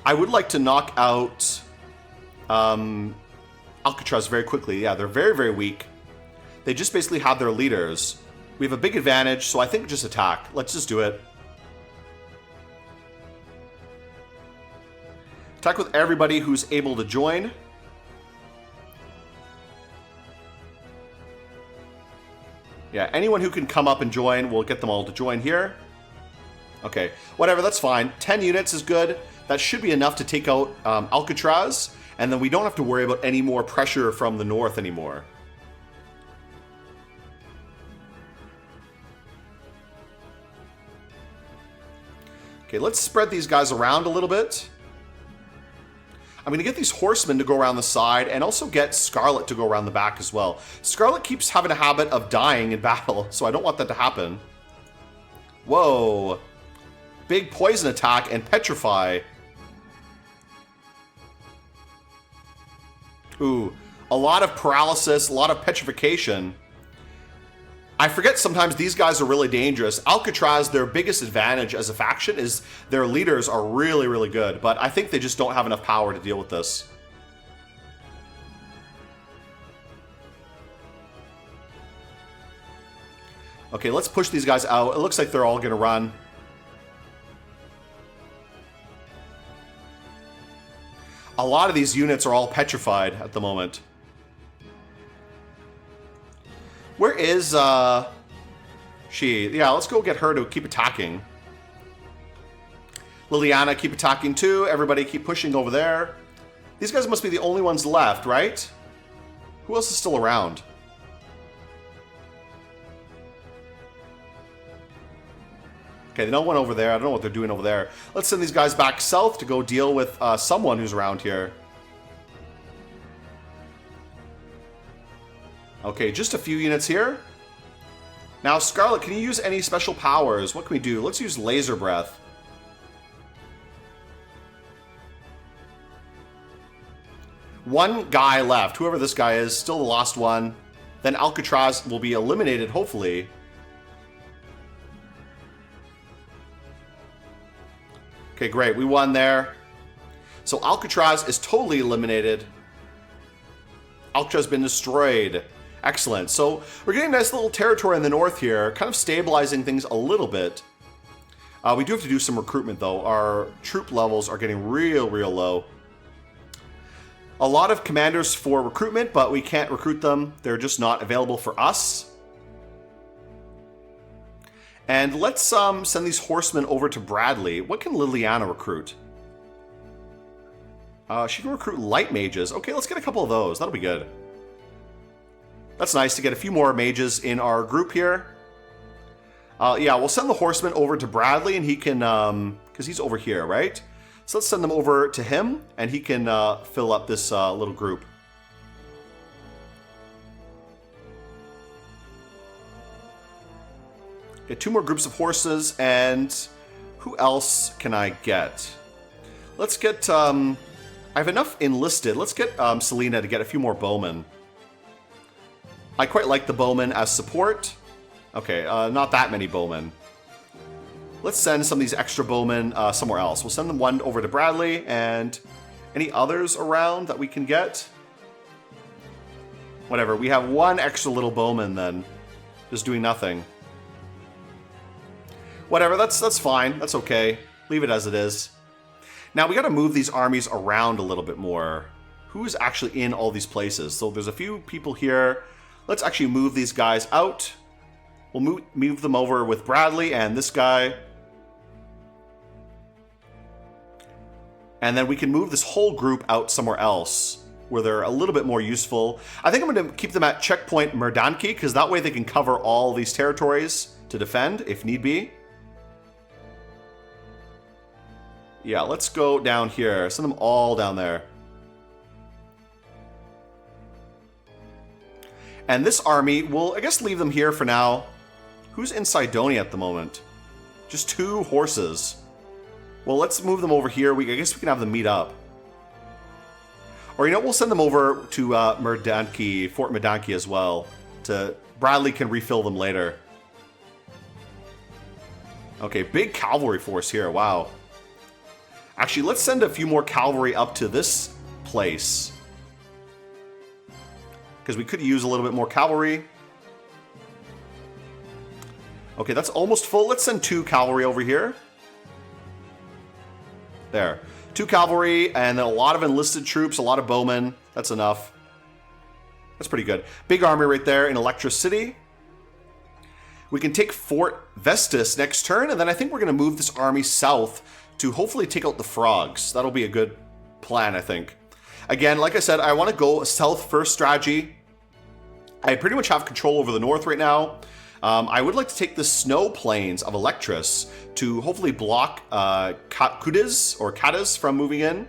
I would like to knock out Alcatraz very quickly. Yeah, they're very, very weak. They just basically have their leaders. We have a big advantage, so I think just attack. Let's just do it. Attack with everybody who's able to join. Yeah, anyone who can come up and join, we'll get them all to join here. Okay, whatever, that's fine. 10 units is good. That should be enough to take out Alcatraz. And then we don't have to worry about any more pressure from the north anymore. Okay, let's spread these guys around a little bit. I'm going to get these horsemen to go around the side and also get Scarlet to go around the back as well. Scarlet keeps having a habit of dying in battle, so I don't want that to happen. Whoa. Big poison attack and petrify. Ooh, a lot of paralysis, a lot of petrification. I forget sometimes these guys are really dangerous. Alcatraz, their biggest advantage as a faction is their leaders are really, really good, but I think they just don't have enough power to deal with this. Okay, let's push these guys out. It looks like they're all going to run. A lot of these units are all petrified at the moment. Where is she? Yeah, let's go get her to keep attacking. Liliana, keep attacking too. Everybody keep pushing over there. These guys must be the only ones left, right? Who else is still around? Okay, no one over there. I don't know what they're doing over there. Let's send these guys back south to go deal with someone who's around here. Okay, just a few units here. Now, Scarlet, can you use any special powers? What can we do? Let's use Laser Breath. One guy left. Whoever this guy is, still the last one. Then Alcatraz will be eliminated, hopefully. Okay, great. We won there. So Alcatraz is totally eliminated. Alcatraz has been destroyed. Excellent. So we're getting a nice little territory in the north here, kind of stabilizing things a little bit. We do have to do some recruitment, though. Our troop levels are getting real low. A lot of commanders for recruitment, but we can't recruit them. They're just not available for us. And let's send these horsemen over to Bradley. What can Liliana recruit? She can recruit light mages. Okay, let's get a couple of those. That'll be good. That's nice to get a few more mages in our group here. Yeah, we'll send the horsemen over to Bradley, and he can, because he's over here, right? So let's send them over to him, and he can fill up this little group. Get 2 more groups of horses, and who else can I get? Let's get, I have enough enlisted. Let's get Selena to get a few more bowmen. I quite like the bowmen as support. Okay, not that many bowmen. Let's send some of these extra bowmen somewhere else. We'll send them one over to Bradley, and any others around that we can get? Whatever, we have 1 extra little bowman then, just doing nothing. Whatever, that's fine, that's okay. Leave it as it is. Now we gotta move these armies around a little bit more. Who's actually in all these places? So there's a few people here. Let's actually move these guys out. We'll move them over with Bradley and this guy. And then we can move this whole group out somewhere else where they're a little bit more useful. I think I'm going to keep them at checkpoint Merdanki, because that way they can cover all these territories to defend if need be. Yeah, let's go down here. Send them all down there. And this army, we'll, I guess, leave them here for now. Who's in Cydonia at the moment? Just 2 horses. Well, let's move them over here. I guess we can have them meet up. Or, you know, we'll send them over to Merdanki, Fort Merdanki as well. Bradley can refill them later. Okay, big cavalry force here. Wow. Actually, let's send a few more cavalry up to this place. Because we could use a little bit more cavalry. Okay, that's almost full. Let's send 2 cavalry over here. There. 2 cavalry, and then a lot of enlisted troops, a lot of bowmen. That's enough. That's pretty good. Big army right there in Electra City. We can take Fort Vestus next turn, and then I think we're going to move this army south to hopefully take out the frogs. That'll be a good plan, I think. Again, like I said, I want to go a south first strategy. I pretty much have control over the north right now. I would like to take the snow plains of Electris to hopefully block Kadas from moving in.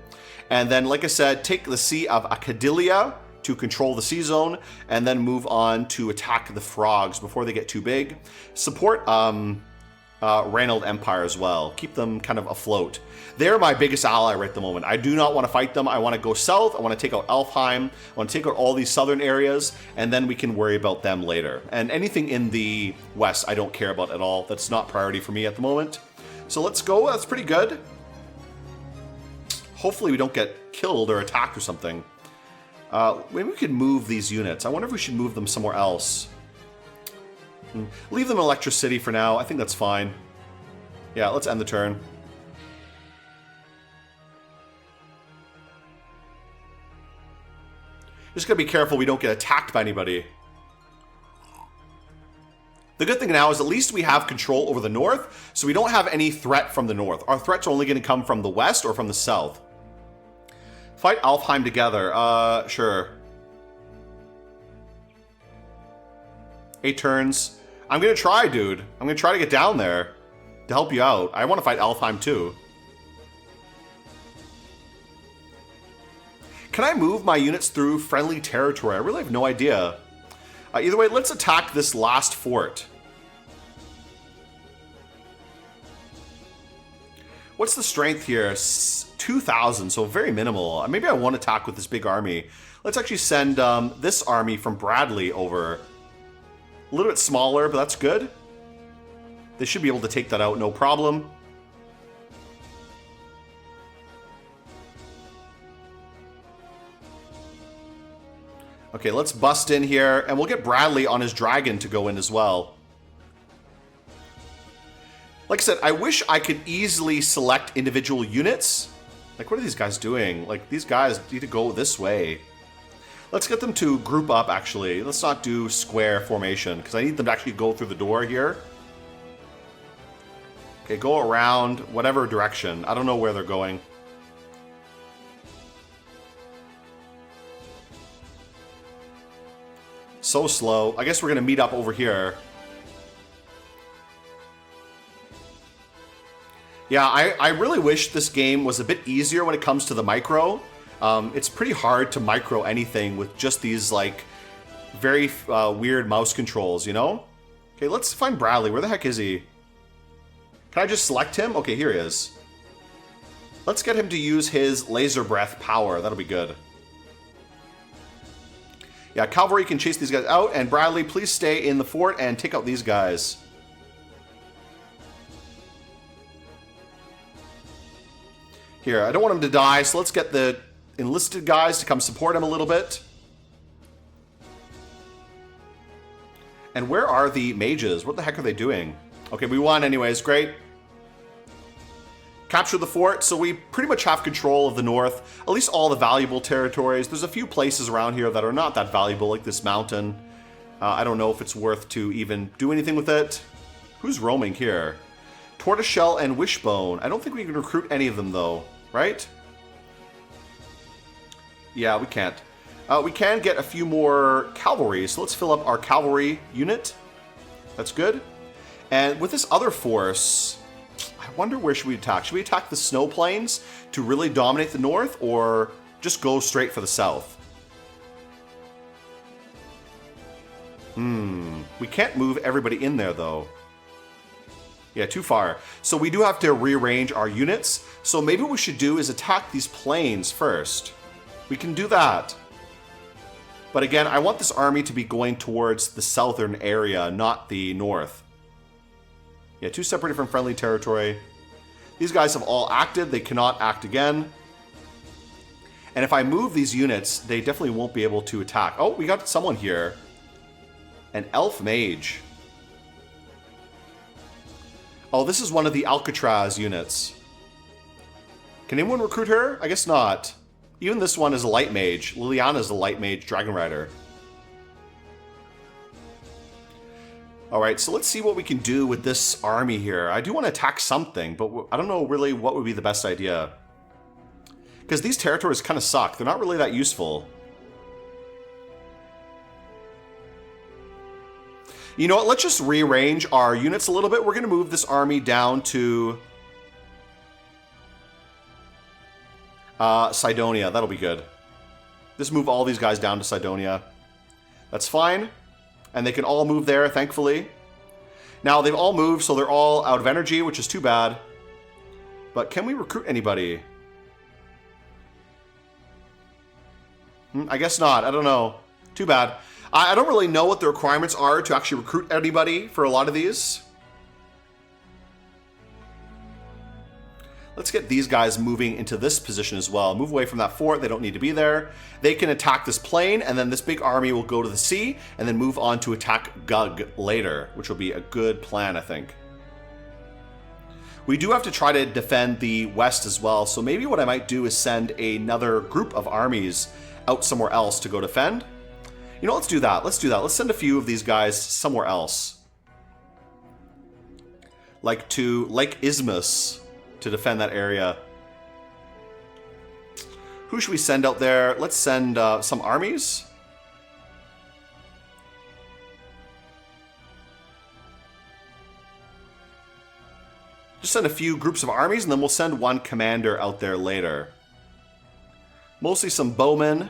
And then, like I said, take the Sea of Acadilia to control the sea zone, and then move on to attack the frogs before they get too big. Support Reynold Empire as well. Keep them kind of afloat. They're my biggest ally right at the moment. I do not want to fight them. I want to go south. I want to take out Alfheim. I want to take out all these southern areas, and then we can worry about them later. And anything in the west, I don't care about at all. That's not priority for me at the moment. So let's go. That's pretty good. Hopefully we don't get killed or attacked or something. Maybe we could move these units. I wonder if we should move them somewhere else. Leave them in Electra City for now. I think that's fine. Yeah, let's end the turn. Just gotta be careful we don't get attacked by anybody. The good thing now is at least we have control over the north, so we don't have any threat from the north. Our threats are only going to come from the west or from the south. Fight Alfheim together. Sure. 8 turns. I'm going to try, dude. I'm going to try to get down there to help you out. I want to fight Alfheim too. Can I move my units through friendly territory? I really have no idea. Either way, let's attack this last fort. What's the strength here? 2,000, so very minimal. Maybe I won't attack with this big army. Let's actually send this army from Bradley over. A little bit smaller, but that's good. They should be able to take that out, no problem. Okay, let's bust in here, and we'll get Bradley on his dragon to go in as well. Like I said, I wish I could easily select individual units. Like, what are these guys doing? Like, these guys need to go this way. Let's get them to group up, actually. Let's not do square formation, because I need them to actually go through the door here. Okay, go around whatever direction. I don't know where they're going. So slow. I guess we're going to meet up over here. Yeah, I really wish this game was a bit easier when it comes to the micro. It's pretty hard to micro anything with just these, like, very weird mouse controls, you know? Okay, let's find Bradley. Where the heck is he? Can I just select him? Okay, here he is. Let's get him to use his laser breath power. That'll be good. Yeah, cavalry can chase these guys out, and Bradley, please stay in the fort and take out these guys. Here, I don't want him to die, so let's get the enlisted guys to come support him a little bit. And where are the mages? What the heck are they doing? Okay, we won anyways, great. Capture the fort, so we pretty much have control of the north, at least all the valuable territories. There's a few places around here that are not that valuable, like this mountain. I don't know if it's worth to even do anything with it. Who's roaming here? Tortoiseshell and Wishbone. I don't think we can recruit any of them, though, right? Yeah, we can't. We can get a few more cavalry, so let's fill up our cavalry unit. That's good. And with this other force, I wonder where should we attack? Should we attack the snow plains to really dominate the north, or just go straight for the south? We can't move everybody in there, though. Yeah, too far. So we do have to rearrange our units. So maybe what we should do is attack these plains first. We can do that. But again, I want this army to be going towards the southern area, not the north. Yeah, two separated from friendly territory. These guys have all acted. They cannot act again. And if I move these units, they definitely won't be able to attack. Oh, we got someone here. An elf mage. Oh, this is one of the Alcatraz units. Can anyone recruit her? I guess not. Even this one is a light mage. Liliana's a light mage dragon rider. Alright, so let's see what we can do with this army here. I do want to attack something, but I don't know really what would be the best idea. Because these territories kind of suck. They're not really that useful. You know what? Let's just rearrange our units a little bit. We're going to move this army down to Cydonia. That'll be good. Just move all these guys down to Cydonia. That's fine. And they can all move there, thankfully. Now, they've all moved, so they're all out of energy, which is too bad. But can we recruit anybody? I guess not. I don't know. Too bad. I don't really know what the requirements are to actually recruit anybody for a lot of these. Let's get these guys moving into this position as well. Move away from that fort. They don't need to be there. They can attack this plain, and then this big army will go to the sea, and then move on to attack Gug later, which will be a good plan, I think. We do have to try to defend the west as well, so maybe what I might do is send another group of armies out somewhere else to go defend. You know, let's do that. Let's do that. Let's send a few of these guys somewhere else. Like to Lake Isthmus to defend that area. Who should we send out there? Let's send some armies. Just send a few groups of armies, and then we'll send one commander out there later. Mostly some bowmen.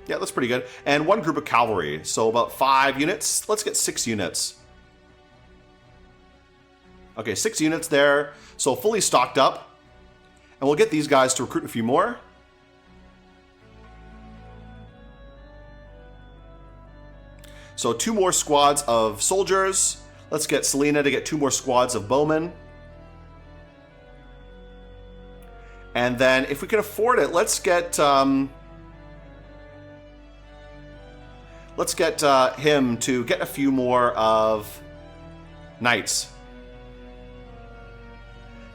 Yeah, that's pretty good. And one group of cavalry. So about 5 units. Let's get 6 units. Okay, 6 units there. So fully stocked up. And we'll get these guys to recruit a few more. So 2 more squads of soldiers. Let's get Selena to get 2 more squads of bowmen. And then if we can afford it, let's get him to get a few more of knights.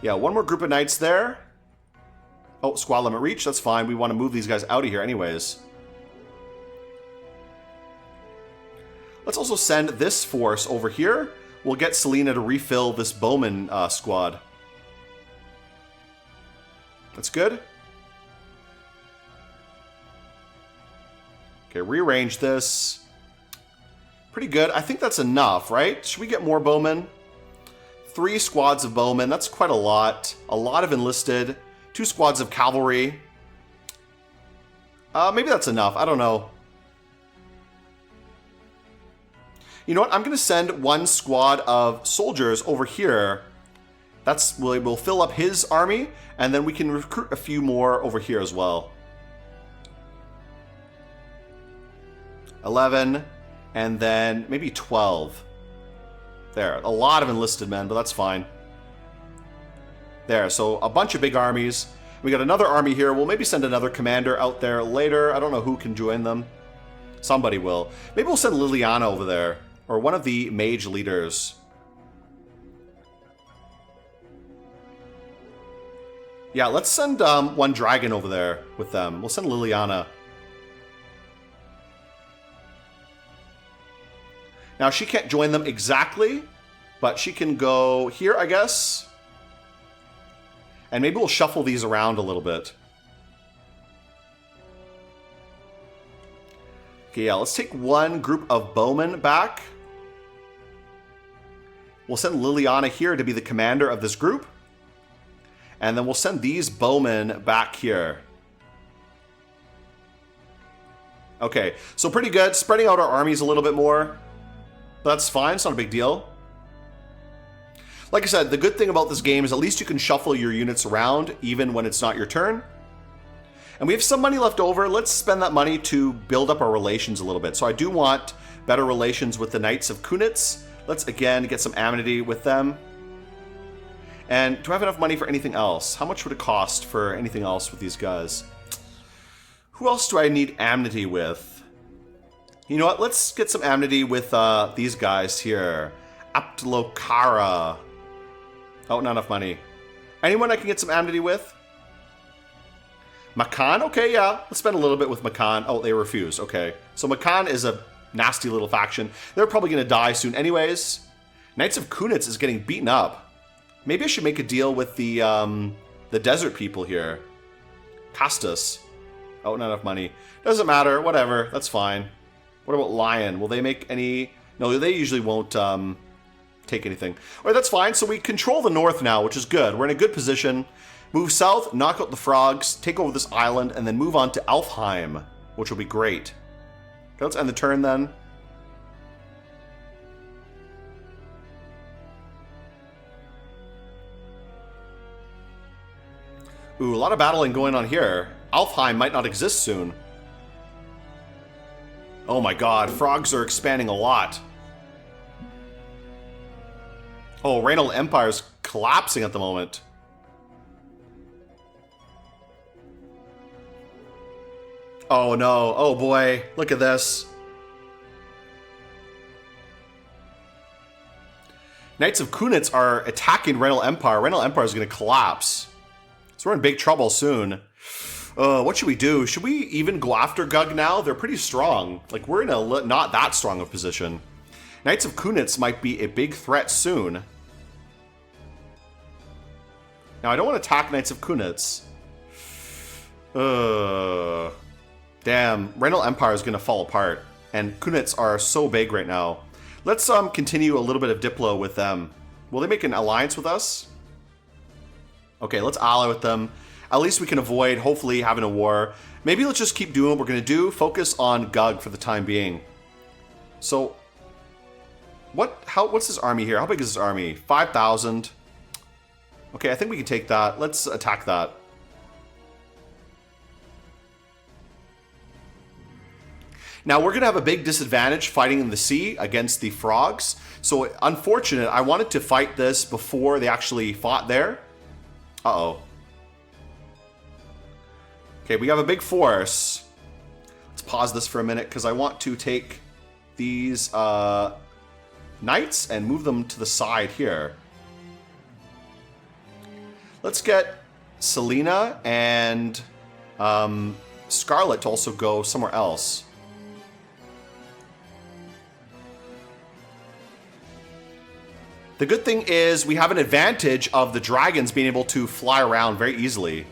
Yeah, 1 more group of knights there. Oh, squad limit reach. That's fine. We want to move these guys out of here anyways. Let's also send this force over here. We'll get Selena to refill this bowman squad. That's good. Okay, rearrange this. Pretty good. I think that's enough, right? Should we get more bowmen? 3 squads of bowmen. That's quite a lot. A lot of enlisted. 2 squads of cavalry. Maybe that's enough. I don't know. You know what? I'm going to send 1 squad of soldiers over here. We'll fill up his army, and then we can recruit a few more over here as well. 11, and then maybe 12. There, a lot of enlisted men, but that's fine. There, so a bunch of big armies. We got another army here. We'll maybe send another commander out there later. I don't know who can join them. Somebody will. Maybe we'll send Liliana over there, or one of the mage leaders. Yeah, let's send 1 dragon over there with them. We'll send Liliana. Now, she can't join them exactly, but she can go here, I guess. And maybe we'll shuffle these around a little bit. Okay, yeah, let's take 1 group of bowmen back. We'll send Liliana here to be the commander of this group. And then we'll send these bowmen back here. Okay, so pretty good. Spreading out our armies a little bit more. That's fine, it's not a big deal. Like I said, the good thing about this game is at least you can shuffle your units around even when it's not your turn. And we have some money left over. Let's spend that money to build up our relations a little bit. So I do want better relations with the Knights of Kunitz. Let's again get some amity with them. And do I have enough money for anything else? How much would it cost for anything else with these guys? Who else do I need amity with? You know what? Let's get some amity with these guys here. Aptlokara. Oh, not enough money. Anyone I can get some amity with? Makan? Okay, yeah. Let's spend a little bit with Makan. Oh, they refuse. Okay. So Makan is a nasty little faction. They're probably going to die soon anyways. Knights of Kunitz is getting beaten up. Maybe I should make a deal with the desert people here. Castus. Oh, not enough money. Doesn't matter. Whatever. That's fine. What about Lion? Will they make any... No, they usually won't take anything. All right, that's fine. So we control the north now, which is good. We're in a good position. Move south, knock out the frogs, take over this island, and then move on to Alfheim, which will be great. Okay, let's end the turn then. Ooh, a lot of battling going on here. Alfheim might not exist soon. Oh my god, frogs are expanding a lot. Oh, Reynold Empire's collapsing at the moment. Oh no, oh boy, look at this. Knights of Kunitz are attacking Reynold Empire. Reynold Empire is going to collapse. So we're in big trouble soon. What should we do? Should we even go after Gug now? They're pretty strong. Like, we're in a not that strong of position. Knights of Kunitz might be a big threat soon. Now, I don't want to attack Knights of Kunitz. Damn, Reynold Empire is going to fall apart. And Kunitz are so big right now. Let's continue a little bit of Diplo with them. Will they make an alliance with us? Okay, let's ally with them. At least we can avoid, hopefully, having a war. Maybe let's just keep doing what we're going to do. Focus on Gug for the time being. So, What's this army here? How big is this army? 5,000. Okay, I think we can take that. Let's attack that. Now, we're going to have a big disadvantage fighting in the sea against the frogs. So, unfortunate. I wanted to fight this before they actually fought there. Uh-oh. Okay, we have a big force. Let's pause this for a minute because I want to take these knights and move them to the side here. Let's get Selena and Scarlet to also go somewhere else. The good thing is we have an advantage of the dragons being able to fly around very easily.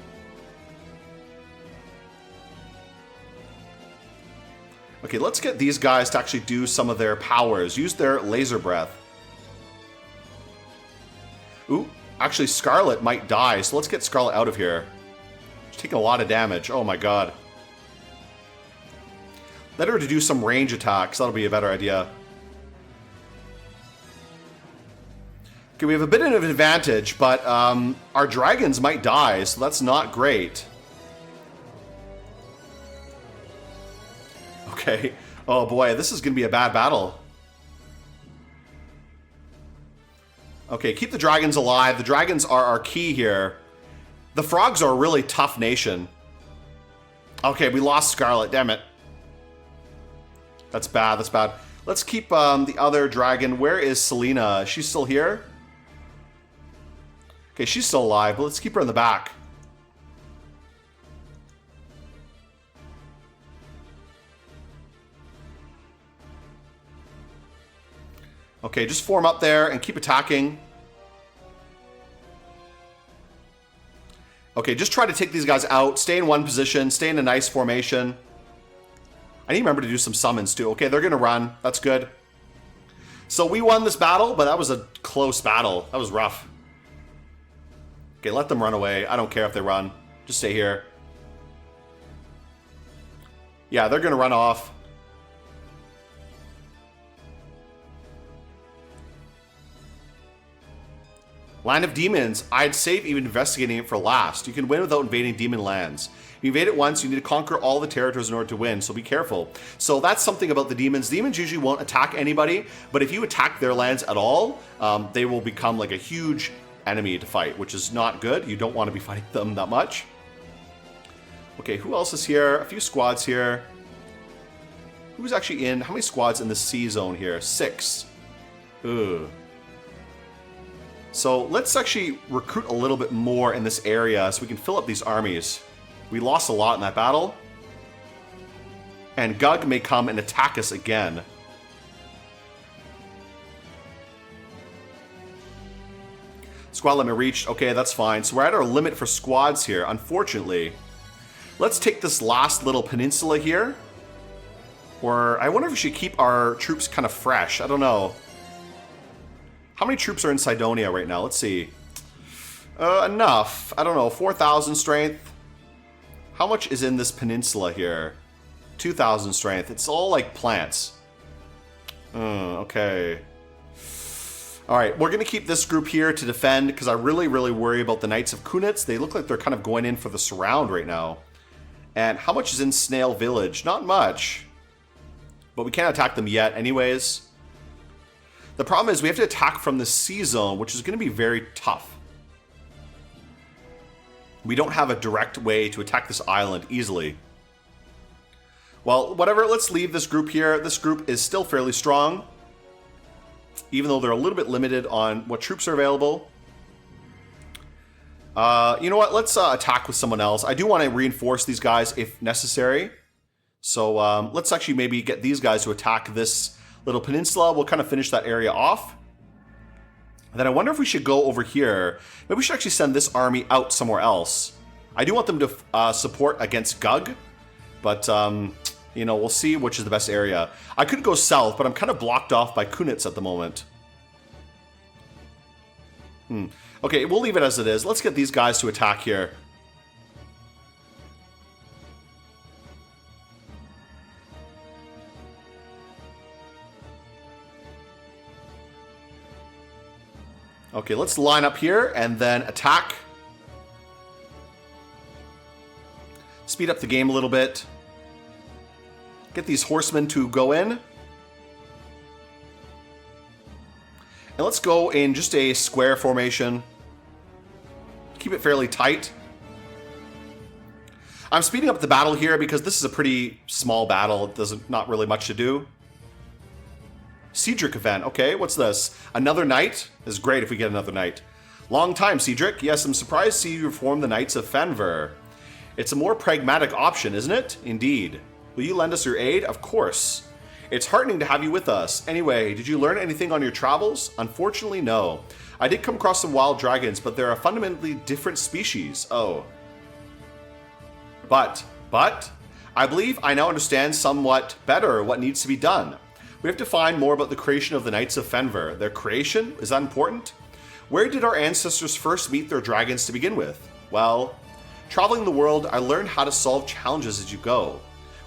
Okay, let's get these guys to actually do some of their powers. Use their laser breath. Ooh, actually Scarlet might die, so let's get Scarlet out of here. She's taking a lot of damage. Oh my god. Let her to do some range attacks. That'll be a better idea. Okay, we have a bit of an advantage, but our dragons might die, so that's not great. Okay. Oh boy, this is going to be a bad battle. Okay, keep the dragons alive. The dragons are our key here. The frogs are a really tough nation. Okay, we lost Scarlet, damn it. That's bad, that's bad. Let's keep the other dragon. Where is Selena? She's still here? Okay, she's still alive, but let's keep her in the back. Okay, just form up there and keep attacking. Okay, just try to take these guys out. Stay in one position. Stay in a nice formation. I need to remember to do some summons too. Okay, they're going to run. That's good. So we won this battle, but that was a close battle. That was rough. Okay, let them run away. I don't care if they run. Just stay here. Yeah, they're going to run off. Land of Demons. I'd save even investigating it for last. You can win without invading demon lands. If you invade it once, you need to conquer all the territories in order to win, so be careful. So that's something about the demons. Demons usually won't attack anybody, but if you attack their lands at all, they will become like a huge enemy to fight, which is not good. You don't want to be fighting them that much. Okay, who else is here? A few squads here. Who's actually in? How many squads in the C zone here? 6. Ugh. So let's actually recruit a little bit more in this area so we can fill up these armies. We lost a lot in that battle. And Gug may come and attack us again. Squad limit reached. Okay, that's fine. So we're at our limit for squads here, unfortunately. Let's take this last little peninsula here. Or I wonder if we should keep our troops kind of fresh. I don't know. How many troops are in Cydonia right now? Let's see. Enough. I don't know. 4,000 strength. How much is in this peninsula here? 2,000 strength. It's all like plants. Okay. Alright, we're going to keep this group here to defend because I really, really worry about the Knights of Kunitz. They look like they're kind of going in for the surround right now. And how much is in Snail Village? Not much. But we can't attack them yet anyways. The problem is we have to attack from the sea zone, which is going to be very tough. We don't have a direct way to attack this island easily. Well, whatever, let's leave this group here. This group is still fairly strong, even though they're a little bit limited on what troops are available. You know what? Let's attack with someone else. I do want to reinforce these guys if necessary. So let's actually maybe get these guys to attack this little peninsula. We'll kind of finish that area off. And then I wonder if we should go over here. Maybe we should actually send this army out somewhere else. I do want them to support against Gug. But, you know, we'll see which is the best area. I could go south, but I'm kind of blocked off by Kunitz at the moment. Okay, we'll leave it as it is. Let's get these guys to attack here. Okay, let's line up here and then attack. Speed up the game a little bit. Get these horsemen to go in. And let's go in just a square formation. Keep it fairly tight. I'm speeding up the battle here because this is a pretty small battle. There's not really much to do. Cedric event. Okay, what's this? Another knight? This is great if we get another knight. Long time, Cedric. Yes, I'm surprised to see you reform the Knights of Fenver. It's a more pragmatic option, isn't it? Indeed. Will you lend us your aid? Of course. It's heartening to have you with us. Anyway, did you learn anything on your travels? Unfortunately, no. I did come across some wild dragons, but they're a fundamentally different species. Oh. But, I believe I now understand somewhat better what needs to be done. We have to find more about the creation of the Knights of Fenver. Their creation? Is that important? Where did our ancestors first meet their dragons to begin with? Well, traveling the world, I learned how to solve challenges as you go.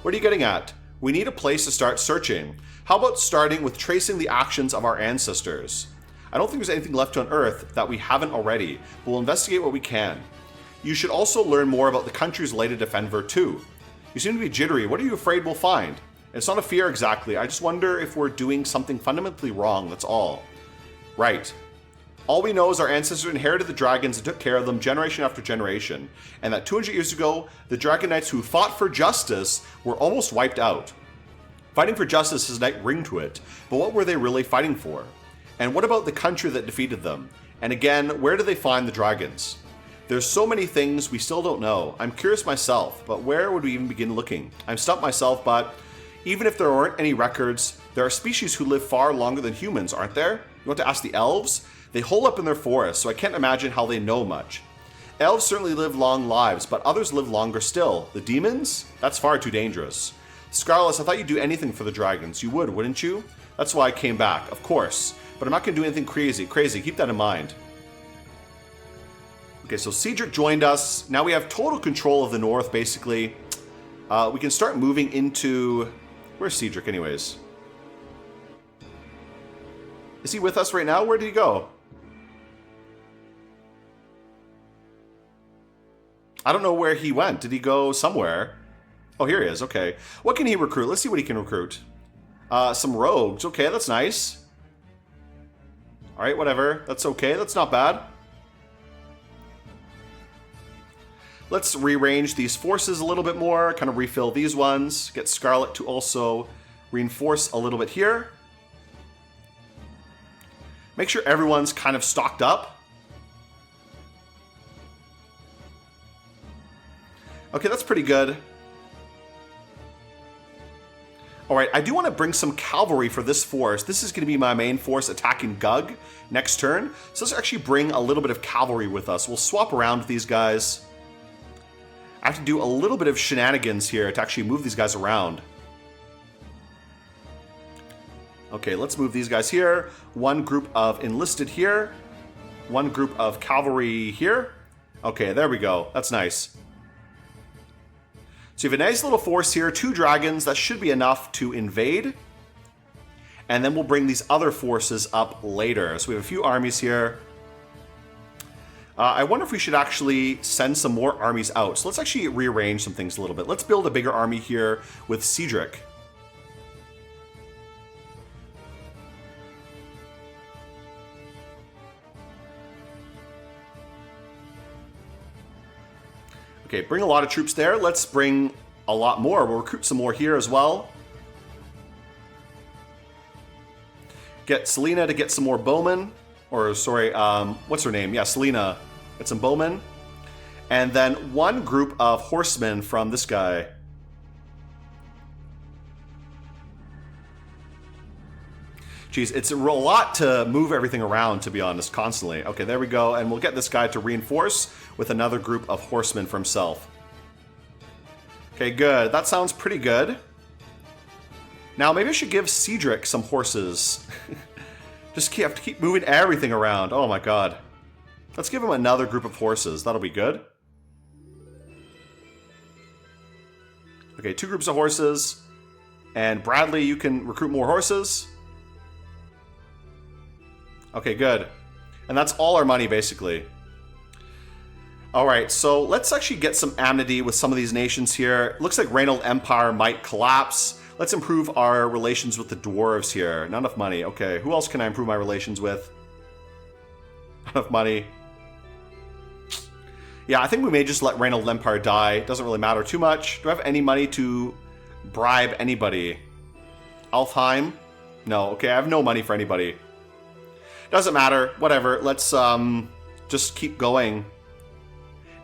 What are you getting at? We need a place to start searching. How about starting with tracing the actions of our ancestors? I don't think there's anything left on Earth that we haven't already, but we'll investigate what we can. You should also learn more about the countries related to Fenver too. You seem to be jittery. What are you afraid we'll find? It's not a fear exactly. I just wonder if we're doing something fundamentally wrong, that's all. Right. All we know is our ancestors inherited the dragons and took care of them generation after generation, and that 200 years ago, the Dragon Knights who fought for justice were almost wiped out. Fighting for justice has a knight ring to it, but what were they really fighting for? And what about the country that defeated them? And again, where do they find the dragons? There's so many things we still don't know. I'm curious myself, but where would we even begin looking? I'm stumped myself, but even if there aren't any records, there are species who live far longer than humans, aren't there? You want to ask the elves? They hole up in their forests, so I can't imagine how they know much. Elves certainly live long lives, but others live longer still. The demons? That's far too dangerous. Scarless, I thought you'd do anything for the dragons. You would, wouldn't you? That's why I came back, of course. But I'm not going to do anything crazy. Keep that in mind. Okay, so Cedric joined us. Now we have total control of the north, basically. We can start moving into... Where's Cedric, anyways? Is he with us right now? Where did he go? I don't know where he went. Did he go somewhere? Oh, here he is. Okay. What can he recruit? Let's see what he can recruit. Some rogues. Okay, that's nice. All right, whatever. That's okay. That's not bad. Let's rearrange these forces a little bit more, kind of refill these ones, get Scarlet to also reinforce a little bit here. Make sure everyone's kind of stocked up. Okay, that's pretty good. Alright, I do want to bring some cavalry for this force. This is going to be my main force attacking Gug next turn. So let's actually bring a little bit of cavalry with us. We'll swap around with these guys. I have to do a little bit of shenanigans here to actually move these guys around. Okay, let's move these guys here. One group of enlisted here. One group of cavalry here. Okay, there we go. That's nice. So you have a nice little force here. 2 dragons. That should be enough to invade. And then we'll bring these other forces up later. So we have a few armies here. I wonder if we should actually send some more armies out. So let's actually rearrange some things a little bit. Let's build a bigger army here with Cedric. Okay, bring a lot of troops there. Let's bring a lot more. We'll recruit some more here as well. Get Selena to get some more bowmen. Or, sorry, what's her name? Yeah, Selena. Get some bowmen. And then one group of horsemen from this guy. Jeez, it's a lot to move everything around, to be honest, constantly. Okay, there we go. And we'll get this guy to reinforce with another group of horsemen for himself. Okay, good. That sounds pretty good. Now, maybe I should give Cedric some horses. Just have to keep moving everything around. Oh my god. Let's give him another group of horses. That'll be good. Okay, 2 groups of horses. And Bradley, you can recruit more horses. Okay, good. And that's all our money, basically. Alright, so let's actually get some amity with some of these nations here. Looks like Reynolds Empire might collapse. Let's improve our relations with the dwarves here. Not enough money. Okay, who else can I improve my relations with? Not enough money. Yeah, I think we may just let Reynolds Empire die. Doesn't really matter too much. Do I have any money to bribe anybody? Alfheim? No. Okay, I have no money for anybody. Doesn't matter. Whatever. Let's just keep going.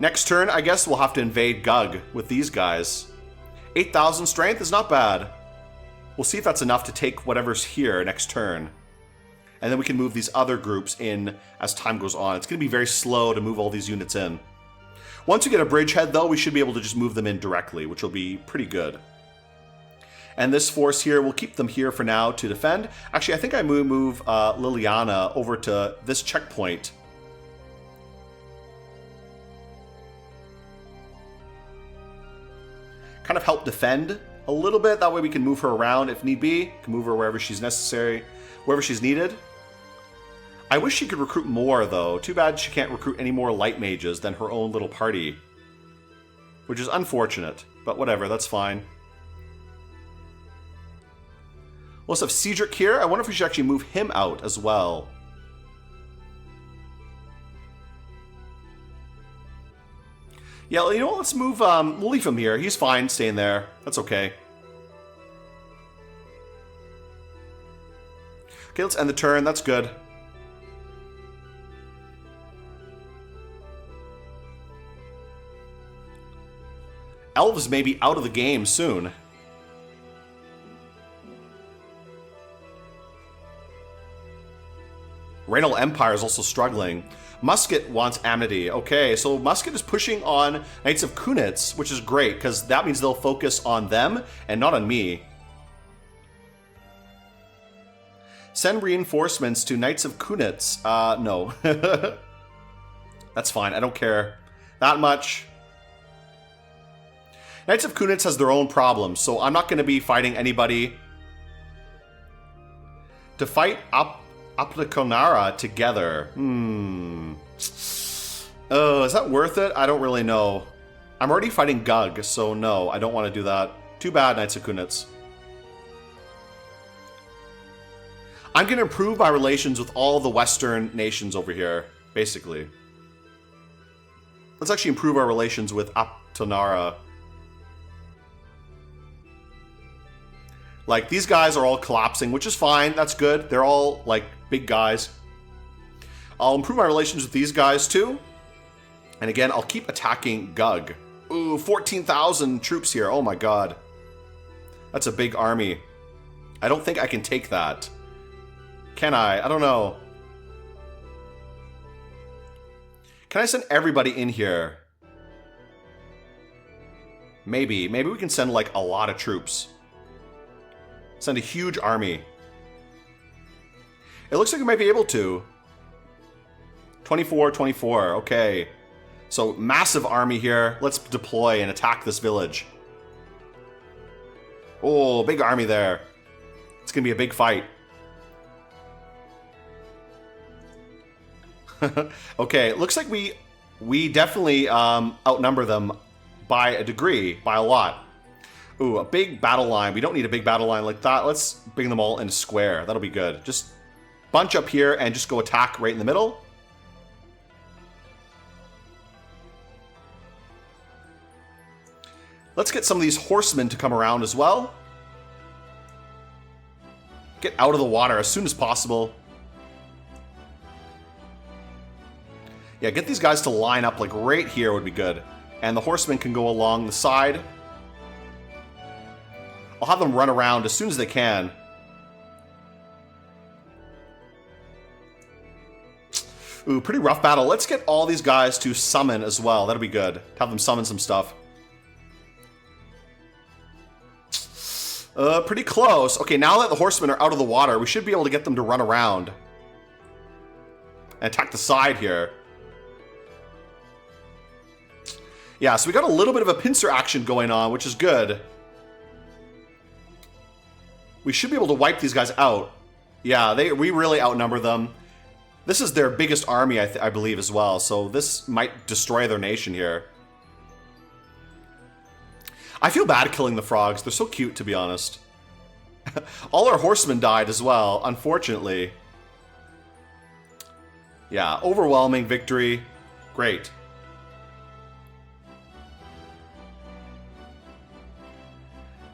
Next turn, I guess we'll have to invade Gug with these guys. 8,000 strength is not bad. We'll see if that's enough to take whatever's here next turn. And then we can move these other groups in as time goes on. It's going to be very slow to move all these units in. Once we get a bridgehead, though, we should be able to just move them in directly, which will be pretty good. And this force here, we'll keep them here for now to defend. Actually, I think I move Liliana over to this checkpoint. Kind of help defend a little bit. That way we can move her around if need be. Can move her wherever she's necessary, wherever she's needed. I wish she could recruit more, though. Too bad she can't recruit any more light mages than her own little party. Which is unfortunate, but whatever, that's fine. We'll also have Cedric here. I wonder if we should actually move him out as well. Yeah, you know what? Let's move, we'll leave him here. He's fine staying there. That's okay. Okay, let's end the turn. That's good. Elves may be out of the game soon. Reynolds Empire is also struggling. Musket wants amity. Okay, so Musket is pushing on Knights of Kunitz, which is great, because that means they'll focus on them and not on me. Send reinforcements to Knights of Kunitz. No. That's fine, I don't care that much. Knights of Kunitz has their own problems, so I'm not going to be fighting anybody. To fight Appliconara together. Oh, is that worth it? I don't really know. I'm already fighting Gug, so no, I don't want to do that. Too bad, Knights of Kunitz. I'm going to improve my relations with all the Western nations over here, basically. Let's actually improve our relations with Aptonara. Like, these guys are all collapsing, which is fine. That's good. They're all, like, big guys. I'll improve my relations with these guys, too. And again, I'll keep attacking Gug. Ooh, 14,000 troops here. Oh, my God. That's a big army. I don't think I can take that. Can I? I don't know. Can I send everybody in here? Maybe. Maybe we can send, like, a lot of troops. Send a huge army. It looks like we might be able to. 24, 24. Okay. So, massive army here. Let's deploy and attack this village. Oh, big army there. It's going to be a big fight. Okay, it looks like we definitely outnumber them by a degree, by a lot. Ooh, a big battle line. We don't need a big battle line like that. Let's bring them all in a square. That'll be good. Just bunch up here and just go attack right in the middle. Let's get some of these horsemen to come around as well. Get out of the water as soon as possible. Yeah, get these guys to line up like right here would be good. And the horsemen can go along the side. I'll have them run around as soon as they can. Ooh, pretty rough battle. Let's get all these guys to summon as well. That'll be good. Have them summon some stuff. Pretty close. Okay, now that the horsemen are out of the water, we should be able to get them to run around. And attack the side here. Yeah, so we got a little bit of a pincer action going on, which is good. We should be able to wipe these guys out. Yeah, we really outnumber them. This is their biggest army, I believe, as well. So this might destroy their nation here. I feel bad killing the frogs. They're so cute, to be honest. All our horsemen died as well, unfortunately. Yeah, overwhelming victory. Great.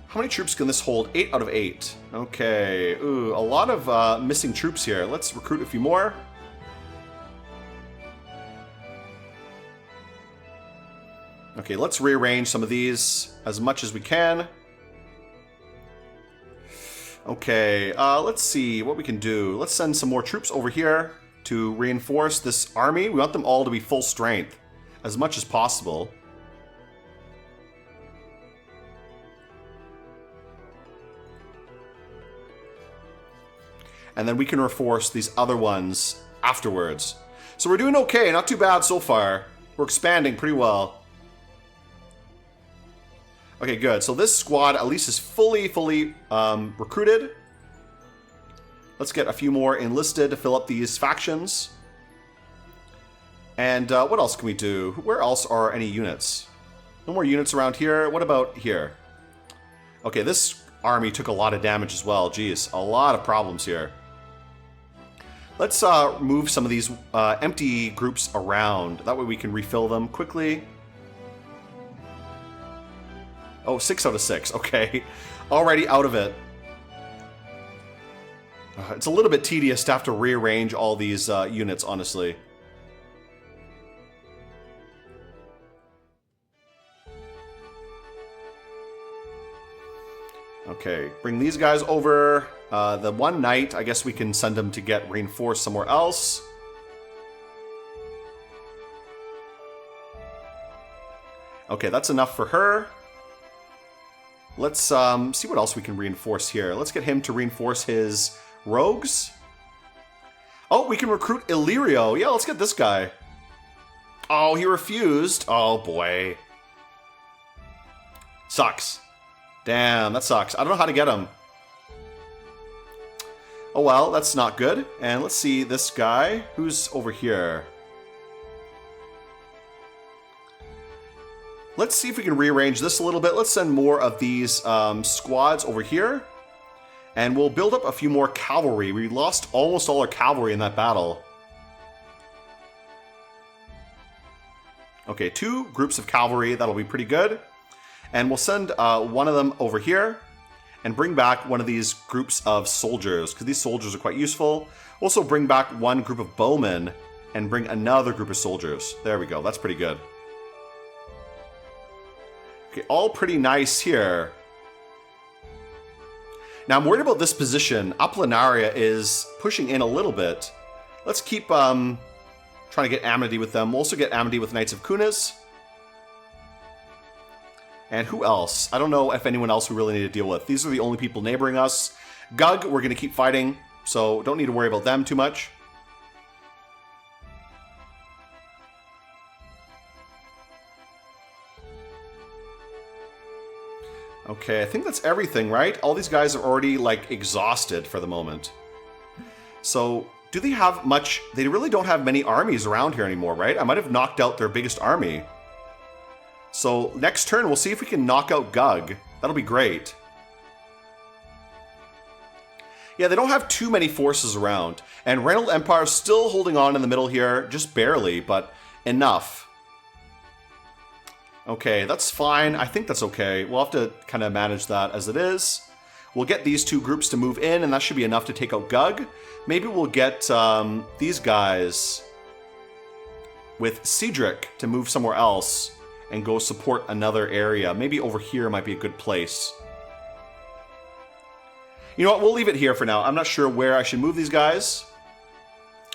How many troops can this hold? 8 out of 8. Okay. Ooh, a lot of missing troops here. Let's recruit a few more. Okay, let's rearrange some of these as much as we can. Okay, let's see what we can do. Let's send some more troops over here to reinforce this army. We want them all to be full strength as much as possible. And then we can reinforce these other ones afterwards. So we're doing okay, not too bad so far. We're expanding pretty well. Okay, good. So this squad at least is fully recruited. Let's get a few more enlisted to fill up these factions. And what else can we do? Where else are any units? No more units around here. What about here? Okay, this army took a lot of damage as well. Geez, a lot of problems here. Let's move some of these empty groups around. That way we can refill them quickly. Oh, 6 out of 6. Okay. Already out of it. It's a little bit tedious to have to rearrange all these units, honestly. Okay, bring these guys over. The one knight, I guess we can send them to get reinforced somewhere else. Okay, that's enough for her. Let's see what else we can reinforce here. Let's get him to reinforce his rogues. Oh, we can recruit Illyrio. Yeah, let's get this guy. Oh, he refused. Oh, boy. Sucks. Damn, that sucks. I don't know how to get him. Oh, well, that's not good. And let's see this guy. Who's over here? Let's see if we can rearrange this a little bit. Let's send more of these squads over here. And we'll build up a few more cavalry. We lost almost all our cavalry in that battle. Okay, 2 groups of cavalry. That'll be pretty good. And we'll send one of them over here and bring back one of these groups of soldiers, because these soldiers are quite useful. Also bring back one group of bowmen and bring another group of soldiers. There we go. That's pretty good. Okay, all pretty nice here. Now I'm worried about this position. Aplanaria is pushing in a little bit. Let's keep trying to get amity with them. We'll also get amity with Knights of Kunas. And who else? I don't know if anyone else we really need to deal with. These are the only people neighboring us. Gug, we're going to keep fighting, so don't need to worry about them too much. Okay, I think that's everything, right? All these guys are already, like, exhausted for the moment. So, do they have much... They really don't have many armies around here anymore, right? I might have knocked out their biggest army. So, next turn, we'll see if we can knock out Gug. That'll be great. Yeah, they don't have too many forces around. And Reynold Empire is still holding on in the middle here, just barely, but enough. Okay, that's fine. I think that's okay. We'll have to kind of manage that as it is. We'll get these 2 groups to move in, and that should be enough to take out Gug. Maybe we'll get these guys with Cedric to move somewhere else and go support another area. Maybe over here might be a good place. You know what? We'll leave it here for now. I'm not sure where I should move these guys.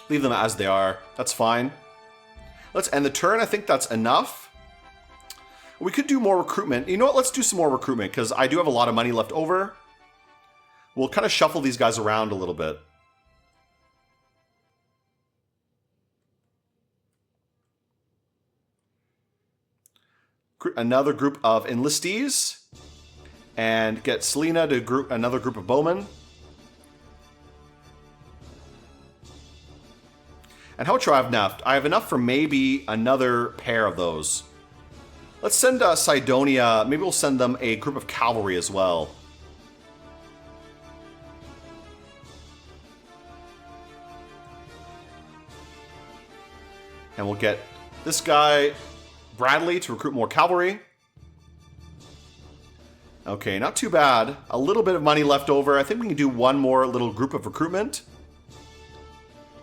Leave them as they are. That's fine. Let's end the turn. I think that's enough. We could do more recruitment. You know what? Let's do some more recruitment, because I do have a lot of money left over. We'll kind of shuffle these guys around a little bit. Another group of enlistees. And get Selena to group another group of bowmen. And how much do I have enough? I have enough for maybe another pair of those. Let's send Cydonia, maybe we'll send them a group of cavalry as well. And we'll get this guy, Bradley, to recruit more cavalry. Okay, not too bad. A little bit of money left over. I think we can do one more little group of recruitment.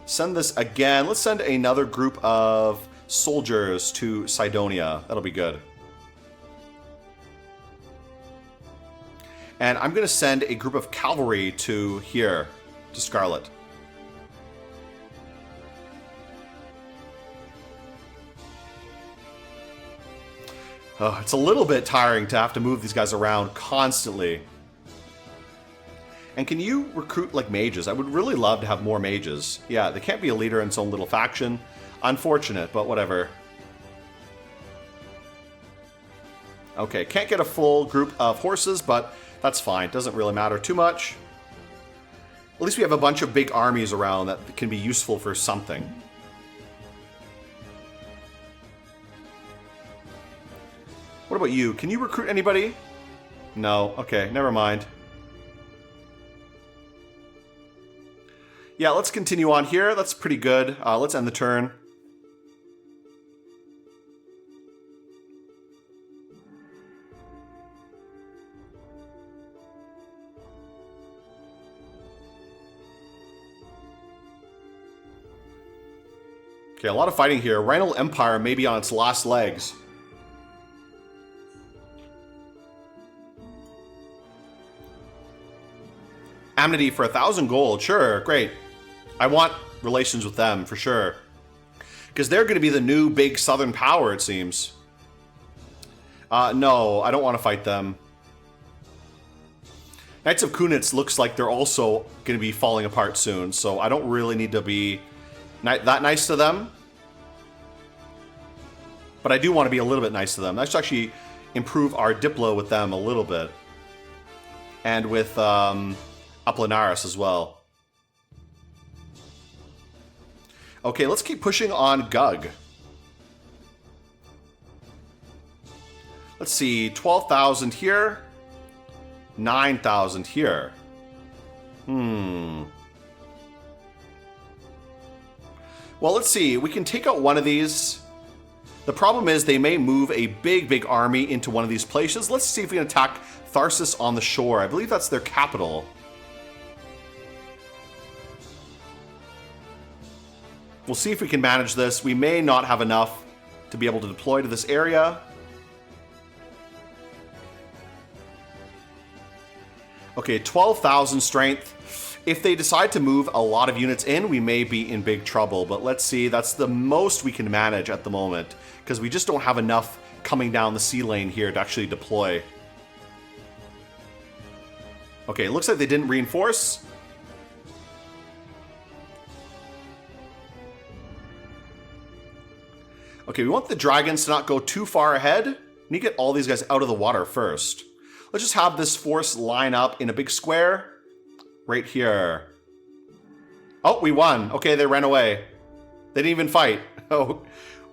Send this again. Let's send another group of soldiers to Cydonia. That'll be good. And I'm going to send a group of cavalry to here, to Scarlet. Oh, it's a little bit tiring to have to move these guys around constantly. And can you recruit like mages? I would really love to have more mages. Yeah, they can't be a leader in its own little faction. Unfortunate, but whatever. Okay, can't get a full group of horses, but that's fine. Doesn't really matter too much. At least we have a bunch of big armies around that can be useful for something. What about you? Can you recruit anybody? No. Okay, never mind. Yeah, let's continue on here. That's pretty good. Let's end the turn. Okay, a lot of fighting here. Rhino Empire may be on its last legs. Amity for 1,000 gold. Sure, great. I want relations with them, for sure. Because they're going to be the new big southern power, it seems. No, I don't want to fight them. Knights of Kunitz looks like they're also going to be falling apart soon, so I don't really need to be that nice to them. But I do want to be a little bit nice to them. Let's actually improve our Diplo with them a little bit. And with Apollinaris as well. Okay, let's keep pushing on Gug. Let's see, 12,000 here. 9,000 here. Well, let's see. We can take out one of these. The problem is they may move a big army into one of these places. Let's see if we can attack Tharsis on the shore. I believe that's their capital. We'll see if we can manage this. We may not have enough to be able to deploy to this area. Okay, 12,000 strength. If they decide to move a lot of units in, we may be in big trouble. But let's see, that's the most we can manage at the moment. Because we just don't have enough coming down the sea lane here to actually deploy. Okay, it looks like they didn't reinforce. Okay, we want the dragons to not go too far ahead. We need to get all these guys out of the water first. Let's just have this force line up in a big square. Right here. Oh, we won. Okay, they ran away. They didn't even fight. Oh,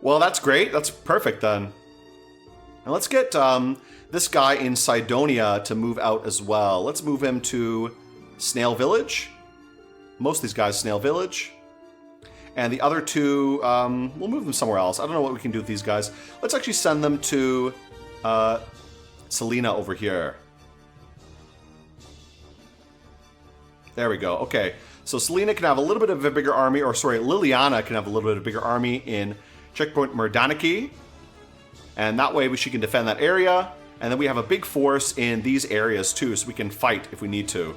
well, that's great. That's perfect then. And let's get this guy in Cydonia to move out as well. Let's move him to Snail Village. Most of these guys, Snail Village. And the other two, we'll move them somewhere else. I don't know what we can do with these guys. Let's actually send them to Selena over here. There we go. Okay, so Selena can have a little bit of a bigger army, or sorry, Liliana can have a little bit of a bigger army in Checkpoint Merdaniki. And that way she can defend that area. And then we have a big force in these areas too, so we can fight if we need to.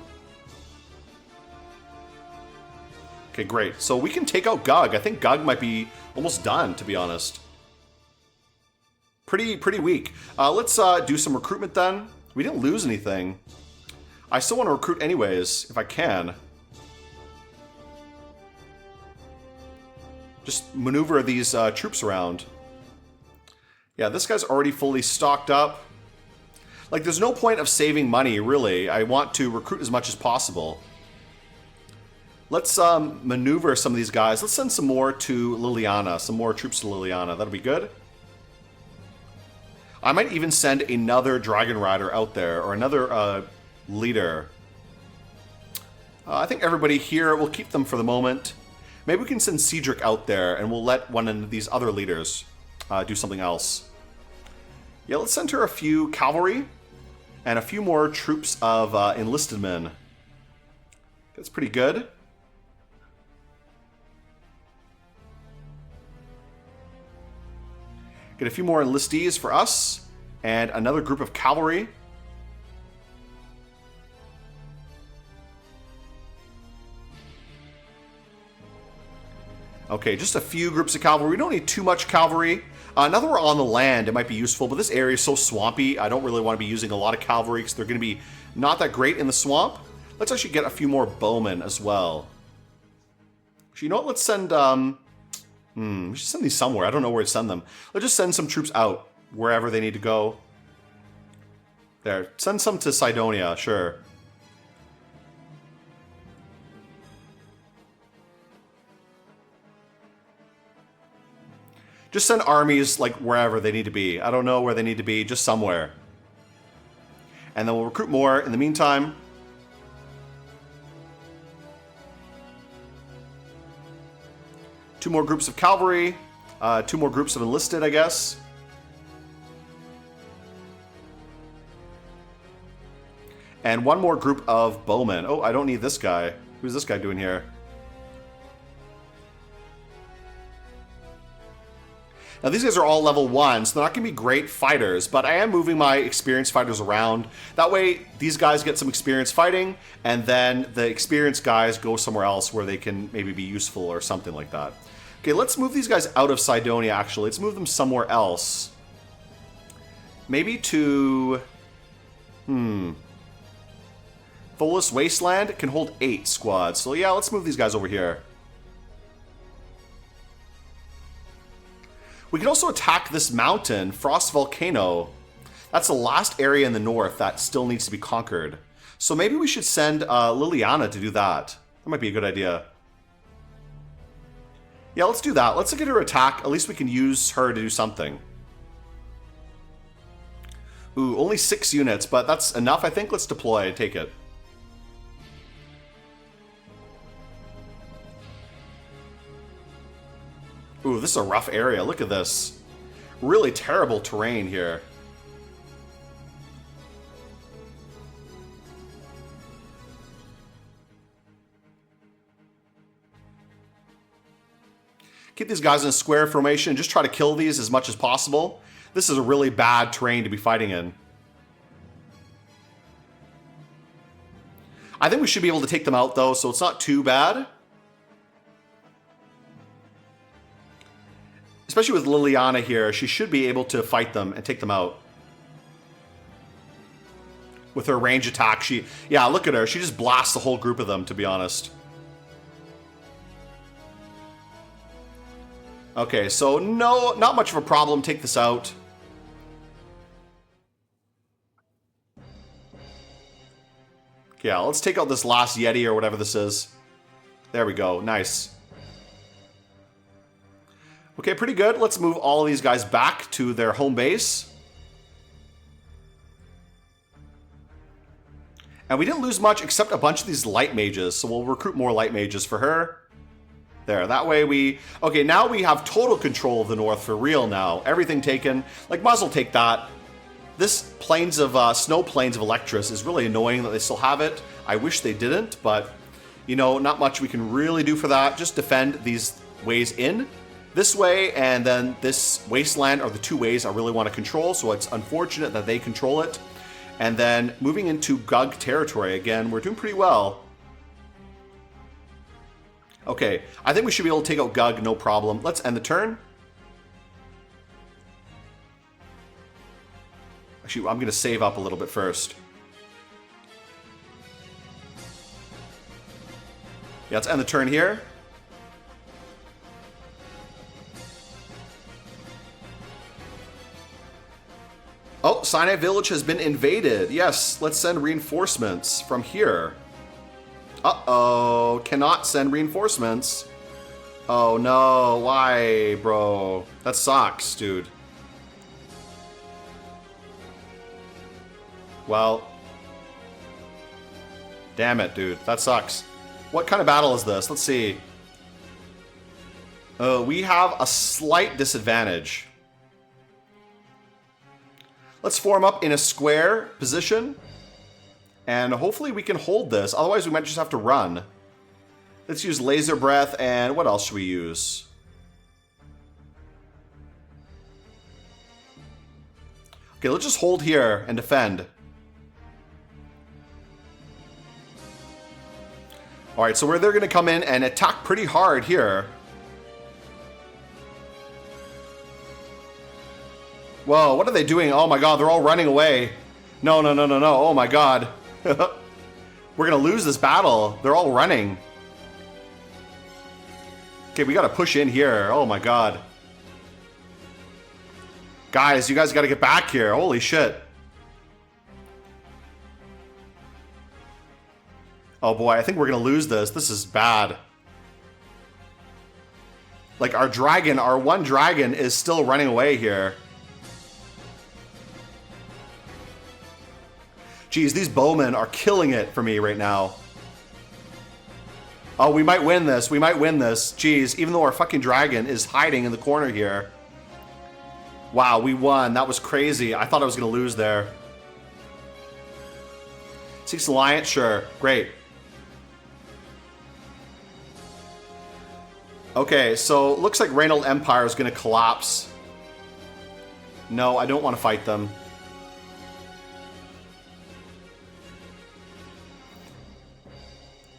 Okay, great. So we can take out Gug. I think Gug might be almost done, to be honest. Pretty weak. Let's do some recruitment then. We didn't lose anything. I still want to recruit anyways, if I can. Just maneuver these troops around. Yeah, this guy's already fully stocked up. Like, there's no point of saving money, really. I want to recruit as much as possible. Let's maneuver some of these guys. Let's send some more to Liliana. Some more troops to Liliana. That'll be good. I might even send another Dragon Rider out there. Or another leader. I think everybody here, we'll keep them for the moment. Maybe we can send Cedric out there. And we'll let one of these other leaders do something else. Yeah, let's send her a few cavalry. And a few more troops of enlisted men. That's pretty good. Get a few more enlistees for us. And another group of cavalry. Okay, just a few groups of cavalry. We don't need too much cavalry. Now that we're on the land, it might be useful, but this area is so swampy, I don't really want to be using a lot of cavalry because they're going to be not that great in the swamp. Let's actually get a few more bowmen as well. Actually, you know what? Let's send... we should send these somewhere. I don't know where to send them. Let's just send some troops out wherever they need to go. There. Send some to Cydonia, sure. Just send armies, like, wherever they need to be. I don't know where they need to be, just somewhere. And then we'll recruit more in the meantime. Two more groups of cavalry. Two more groups of enlisted, I guess. And one more group of bowmen. Oh, I don't need this guy. Who's this guy doing here? Now, these guys are all level 1, so they're not going to be great fighters, but I am moving my experienced fighters around. That way, these guys get some experience fighting, and then the experienced guys go somewhere else where they can maybe be useful or something like that. Okay, let's move these guys out of Cydonia, actually. Let's move them somewhere else. Maybe to... Tholus Wasteland can hold 8 squads, so yeah, let's move these guys over here. We can also attack this mountain, Frost Volcano. That's the last area in the north that still needs to be conquered. So maybe we should send Liliana to do that. That might be a good idea. Yeah, let's do that. Let's get her attack. At least we can use her to do something. Ooh, only 6 units, but that's enough, I think. Let's deploy and take it. Ooh, this is a rough area. Look at this. Really terrible terrain here. Keep these guys in a square formation. Just try to kill these as much as possible. This is a really bad terrain to be fighting in. I think we should be able to take them out, though, so it's not too bad. Especially with Liliana here, she should be able to fight them and take them out. With her range attack, yeah, look at her. She just blasts the whole group of them, to be honest. Okay, so no, not much of a problem. Take this out. Yeah, let's take out this last Yeti or whatever this is. There we go. Nice. Okay, pretty good. Let's move all of these guys back to their home base. And we didn't lose much except a bunch of these light mages, so we'll recruit more light mages for her. There, that way we... Okay, now we have total control of the north for real now. Everything taken. Like, might as well take that. This plains of snow plains of Electris is really annoying that they still have it. I wish they didn't, but, you know, not much we can really do for that. Just defend these ways in. This way and then this wasteland are the two ways I really want to control, so it's unfortunate that they control it. And then moving into Gug territory again, we're doing pretty well. Okay, I think we should be able to take out Gug, no problem. Let's end the turn. Actually, I'm going to save up a little bit first. Yeah, let's end the turn here. Oh, Sinai Village has been invaded. Yes, let's send reinforcements from here. Uh-oh. Cannot send reinforcements. Oh, no. Why, bro? That sucks, dude. Well. Damn it, dude. That sucks. What kind of battle is this? Let's see. We have a slight disadvantage. Let's form up in a square position. And hopefully we can hold this. Otherwise, we might just have to run. Let's use laser breath. And what else should we use? Okay, let's just hold here and defend. Alright, so they're going to come in and attack pretty hard here. Whoa, what are they doing? Oh my god, they're all running away. No, no, no, no, no. Oh my god. We're going to lose this battle. They're all running. Okay, we got to push in here. Oh my god. Guys, you guys got to get back here. Holy shit. Oh boy, I think we're going to lose this. This is bad. Like our dragon, our one dragon is still running away here. Jeez, these bowmen are killing it for me right now. Oh, we might win this. We might win this. Jeez, even though our fucking dragon is hiding in the corner here. Wow, we won. That was crazy. I thought I was going to lose there. 6th Alliance, sure. Great. Okay, so looks like Reynald Empire is going to collapse. No, I don't want to fight them.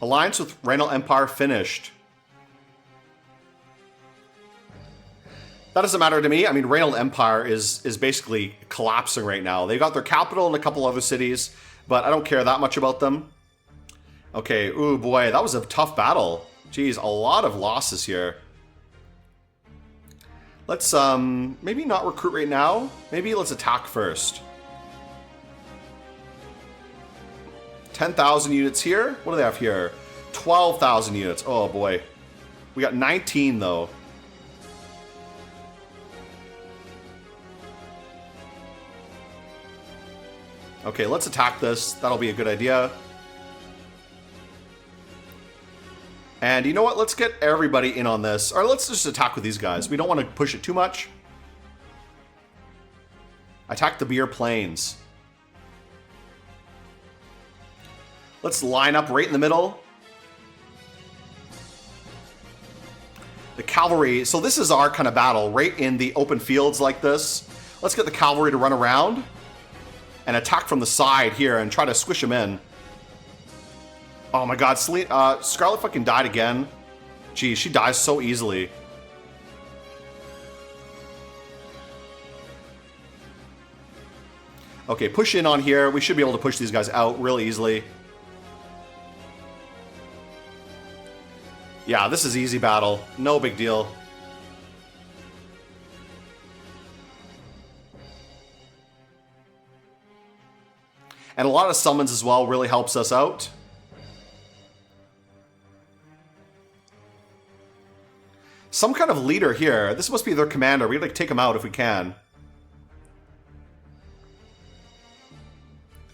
Alliance with Reynald Empire finished. That doesn't matter to me. I mean, Reynald Empire is basically collapsing right now. They got their capital and a couple other cities, but I don't care that much about them. Okay, ooh boy, that was a tough battle. Jeez, a lot of losses here. Let's maybe not recruit right now. Maybe let's attack first. 10,000 units here. What do they have here? 12,000 units. Oh boy. We got 19 though. Okay, let's attack this. That'll be a good idea. And you know what? Let's get everybody in on this. Or let's just attack with these guys. We don't want to push it too much. Attack the Beer Plains. Let's line up right in the middle. The cavalry. So this is our kind of battle, right in the open fields like this. Let's get the cavalry to run around and attack from the side here and try to squish them in. Oh my god, Scarlet fucking died again. Geez, she dies so easily. Okay, push in on here. We should be able to push these guys out really easily. Yeah, this is easy battle. No big deal. And a lot of summons as well really helps us out. Some kind of leader here. This must be their commander. We gotta take him out if we can.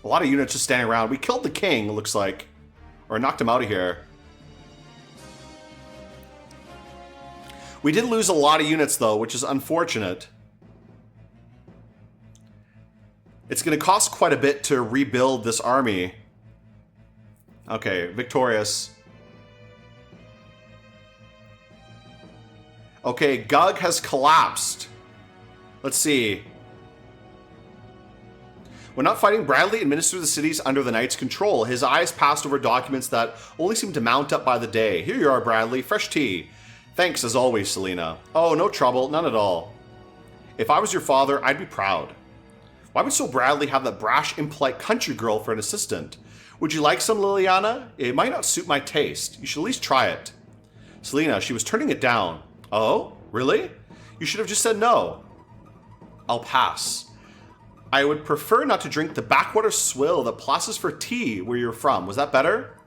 A lot of units just standing around. We killed the king, it looks like. Or knocked him out of here. We did lose a lot of units though, which is unfortunate. It's going to cost quite a bit to rebuild this army. Okay, victorious. Okay, Gug has collapsed. Let's see. When not fighting, Bradley administered the cities under the Knight's control. His eyes passed over documents that only seemed to mount up by the day. Here you are, Bradley. Fresh tea. Thanks as always, Selena. Oh, no trouble. None at all. If I was your father, I'd be proud. Why would so Bradley have that brash, impolite country girl for an assistant? Would you like some, Liliana? It might not suit my taste. You should at least try it. Selena, she was turning it down. Oh, really? You should have just said no. I'll pass. I would prefer not to drink the backwater swill that passes for tea where you're from. Was that better?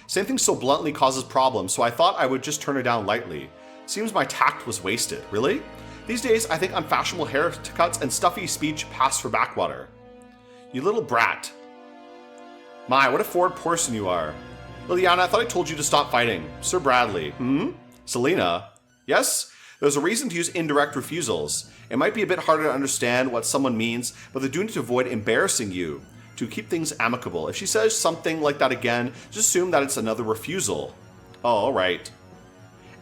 Saying things so bluntly causes problems, so I thought I would just turn her down lightly. Seems my tact was wasted. Really? These days, I think unfashionable haircuts and stuffy speech pass for backwater. You little brat. My, what a forward person you are. Liliana, I thought I told you to stop fighting. Sir Bradley. Selena? Yes? There's a reason to use indirect refusals. It might be a bit harder to understand what someone means, but they're doing it to avoid embarrassing you, to keep things amicable. If she says something like that again, just assume that it's another refusal. Oh, alright.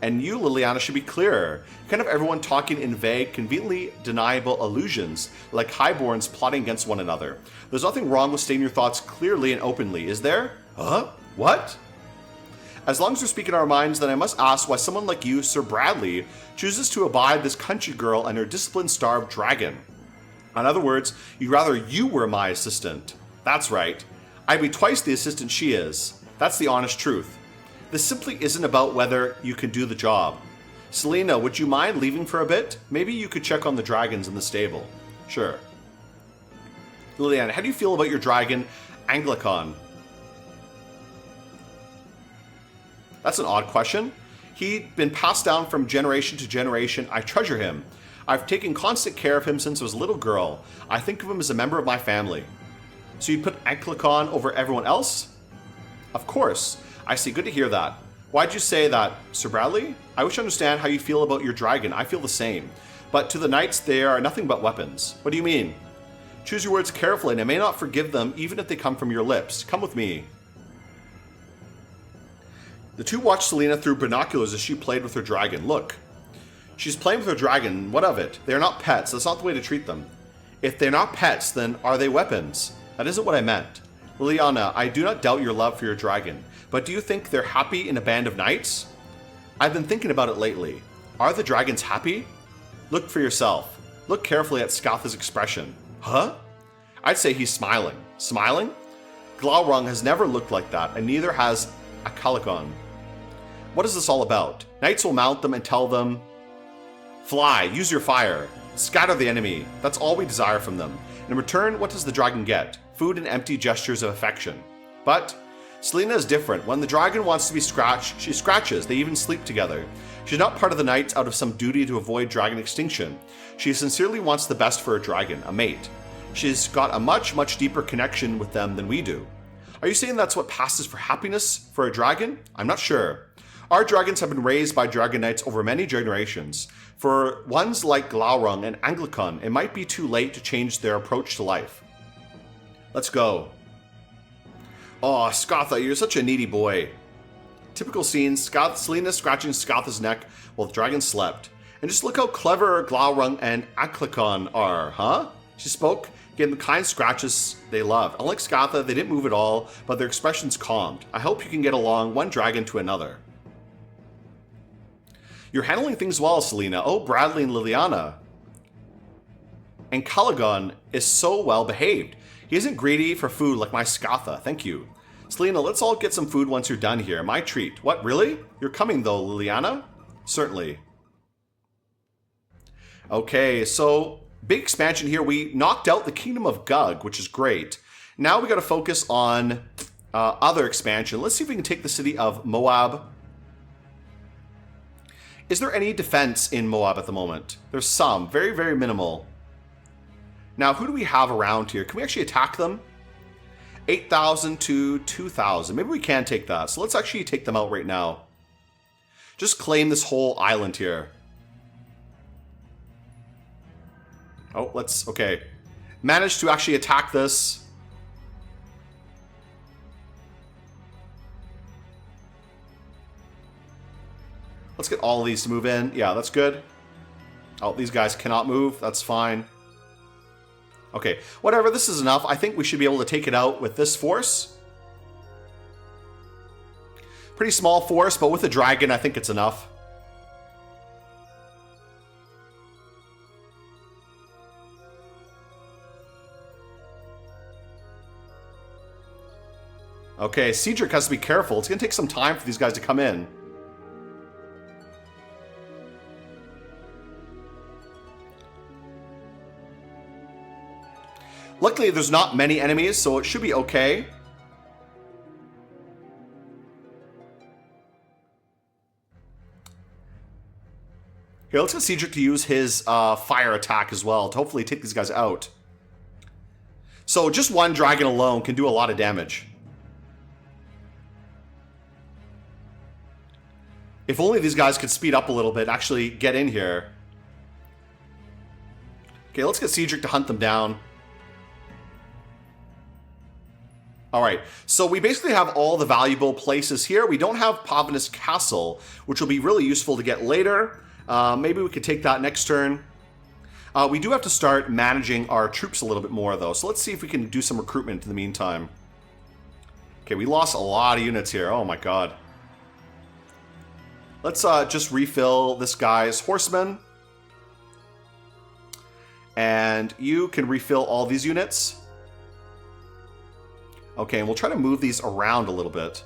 And you, Liliana, should be clearer. Kind of everyone talking in vague, conveniently deniable allusions, like highborns plotting against one another. There's nothing wrong with stating your thoughts clearly and openly, is there? Huh? What? As long as we're speaking our minds, then I must ask why someone like you, Sir Bradley, chooses to abide this country girl and her discipline-starved dragon. In other words, you'd rather you were my assistant. That's right. I'd be twice the assistant she is. That's the honest truth. This simply isn't about whether you can do the job. Selena, would you mind leaving for a bit? Maybe you could check on the dragons in the stable. Sure. Liliana, how do you feel about your dragon, Anglicon? That's an odd question. He'd been passed down from generation to generation. I treasure him. I've taken constant care of him since I was a little girl. I think of him as a member of my family. So you'd put Anglicon over everyone else? Of course. I see. Good to hear that. Why'd you say that, Sir Bradley? I wish to understand how you feel about your dragon. I feel the same. But to the knights, they are nothing but weapons. What do you mean? Choose your words carefully, and I may not forgive them even if they come from your lips. Come with me. The two watched Selena through binoculars as she played with her dragon. Look. She's playing with her dragon. What of it? They are not pets. That's not the way to treat them. If they're not pets, then are they weapons? That isn't what I meant. Liliana, I do not doubt your love for your dragon, but do you think they're happy in a band of knights? I've been thinking about it lately. Are the dragons happy? Look for yourself. Look carefully at Scatha's expression. Huh? I'd say he's smiling. Smiling? Glaurung has never looked like that, and neither has Akalikon. What is this all about? Knights will mount them and tell them, fly, use your fire, scatter the enemy. That's all we desire from them. In return, what does the dragon get? Food and empty gestures of affection. But Selena is different. When the dragon wants to be scratched, she scratches. They even sleep together. She's not part of the knights out of some duty to avoid dragon extinction. She sincerely wants the best for her dragon, a mate. She's got a much, much deeper connection with them than we do. Are you saying that's what passes for happiness for a dragon? I'm not sure. Our dragons have been raised by dragon knights over many generations. For ones like Glaurung and Anglicon, it might be too late to change their approach to life. Let's go. Oh, Scatha, you're such a needy boy. Typical scene, Selena scratching Scatha's neck while the dragon slept. And just look how clever Glaurung and Anglicon are, huh? She spoke, gave them kind scratches they loved. Unlike Scatha, they didn't move at all, but their expressions calmed. I hope you can get along one dragon to another. You're handling things well, Selena. Oh, Bradley and Liliana. And Caligon is so well behaved. He isn't greedy for food like my Scatha. Thank you. Selena, let's all get some food once you're done here. My treat. What, really? You're coming though, Liliana? Certainly. Okay, so big expansion here. We knocked out the Kingdom of Gug, which is great. Now we got to focus on other expansion. Let's see if we can take the city of Moab. Is there any defense in Moab at the moment? There's some. Very, very minimal. Now, who do we have around here? Can we actually attack them? 8,000 to 2,000. Maybe we can take that. So let's actually take them out right now. Just claim this whole island here. Oh, let's... Okay. Managed to actually attack this. Let's get all of these to move in. Yeah, that's good. Oh, these guys cannot move. That's fine. Okay, whatever. This is enough. I think we should be able to take it out with this force. Pretty small force, but with a dragon, I think it's enough. Okay, Cedric has to be careful. It's going to take some time for these guys to come in. Luckily, there's not many enemies, so it should be okay. Here, let's get Cedric to use his fire attack as well to hopefully take these guys out. So just one dragon alone can do a lot of damage. If only these guys could speed up a little bit, actually get in here. Okay, let's get Cedric to hunt them down. Alright, so we basically have all the valuable places here. We don't have Pavanus Castle, which will be really useful to get later. Maybe we could take that next turn. We do have to start managing our troops a little bit more, though. So let's see if we can do some recruitment in the meantime. Okay, we lost a lot of units here. Oh my god. Let's just refill this guy's horsemen. And you can refill all these units. Okay, and we'll try to move these around a little bit.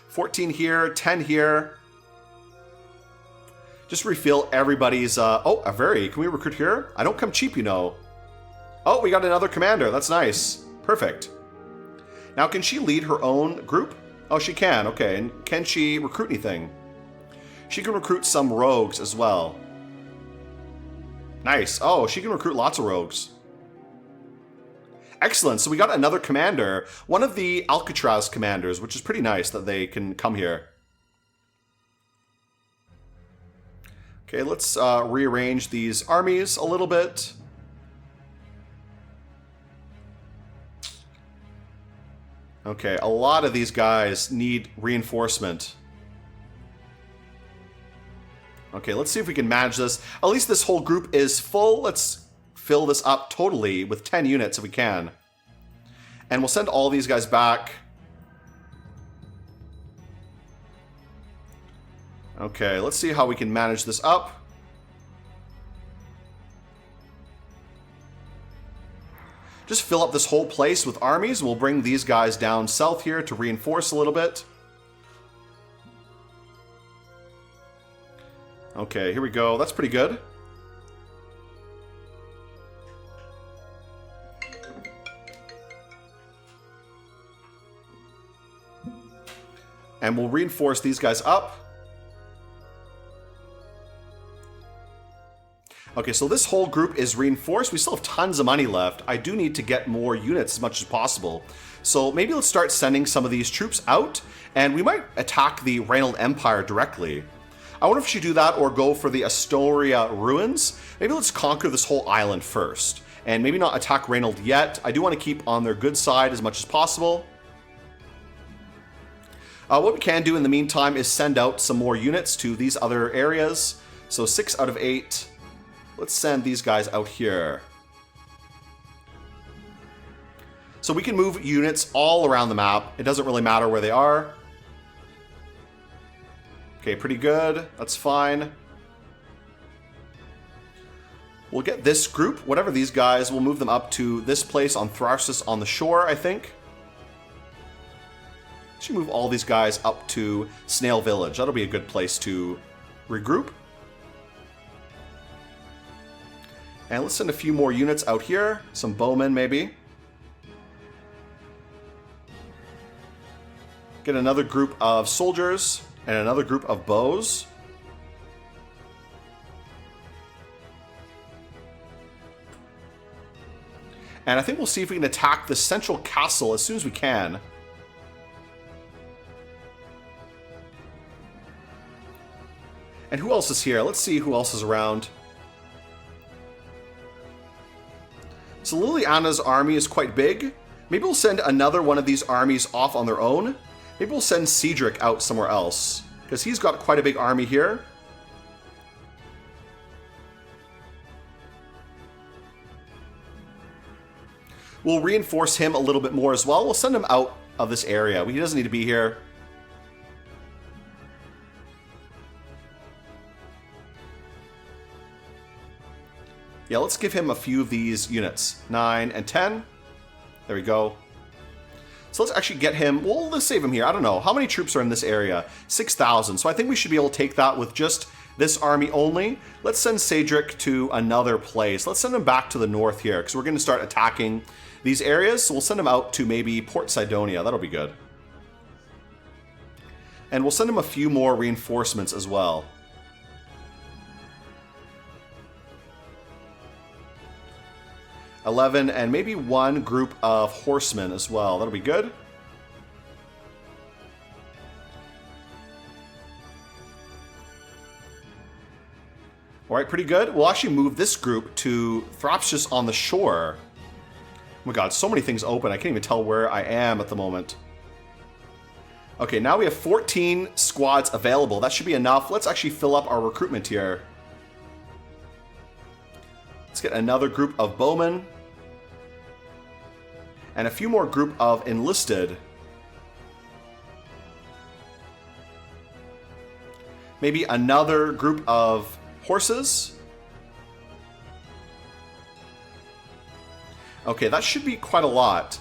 14 here, 10 here. Just refill everybody's... oh, a very... Can we recruit here? I don't come cheap, you know. Oh, we got another commander. That's nice. Perfect. Now, can she lead her own group? Oh, she can. Okay, and can she recruit anything? She can recruit some rogues as well. Nice. Oh, she can recruit lots of rogues. Excellent. So we got another commander. One of the Alcatraz commanders, which is pretty nice that they can come here. Okay, let's rearrange these armies a little bit. Okay, a lot of these guys need reinforcement. Okay, let's see if we can manage this. At least this whole group is full. Let's fill this up totally with 10 units if we can. And we'll send all these guys back. Okay, let's see how we can manage this up. Just fill up this whole place with armies. We'll bring these guys down south here to reinforce a little bit. Okay, here we go. That's pretty good. And we'll reinforce these guys up. Okay, so this whole group is reinforced. We still have tons of money left. I do need to get more units as much as possible. So maybe let's start sending some of these troops out, and we might attack the Reynald Empire directly. I wonder if we should do that or go for the Astoria ruins. Maybe let's conquer this whole island first, and maybe not attack Reynald yet. I do want to keep on their good side as much as possible. What we can do in the meantime is send out some more units to these other areas. So 6 out of 8. Let's send these guys out here. So we can move units all around the map. It doesn't really matter where they are. Okay, pretty good. That's fine. We'll get this group, whatever these guys, we'll move them up to this place on Tharsis on the shore, I think. Should move all these guys up to Snail Village. That'll be a good place to regroup. And let's send a few more units out here. Some bowmen, maybe. Get another group of soldiers and another group of bows. And I think we'll see if we can attack the central castle as soon as we can. And who else is here? Let's see who else is around. So Liliana's army is quite big. Maybe we'll send another one of these armies off on their own. Maybe we'll send Cedric out somewhere else, because he's got quite a big army here. We'll reinforce him a little bit more as well. We'll send him out of this area. He doesn't need to be here. Yeah, let's give him a few of these units. 9 and 10. There we go. So let's actually get him... Well, let's save him here. I don't know. How many troops are in this area? 6,000. So I think we should be able to take that with just this army only. Let's send Cedric to another place. Let's send him back to the north here, because we're going to start attacking these areas. So we'll send him out to maybe Port Sidonia. That'll be good. And we'll send him a few more reinforcements as well. $11 and maybe one group of horsemen as well. That'll be good. All right, pretty good. We'll actually move this group to Thrapstus on the shore. Oh my god, so many things open. I can't even tell where I am at the moment. Okay, now we have 14 squads available. That should be enough. Let's actually fill up our recruitment here. Let's get another group of bowmen. And a few more group of enlisted. Maybe another group of horses. Okay, that should be quite a lot.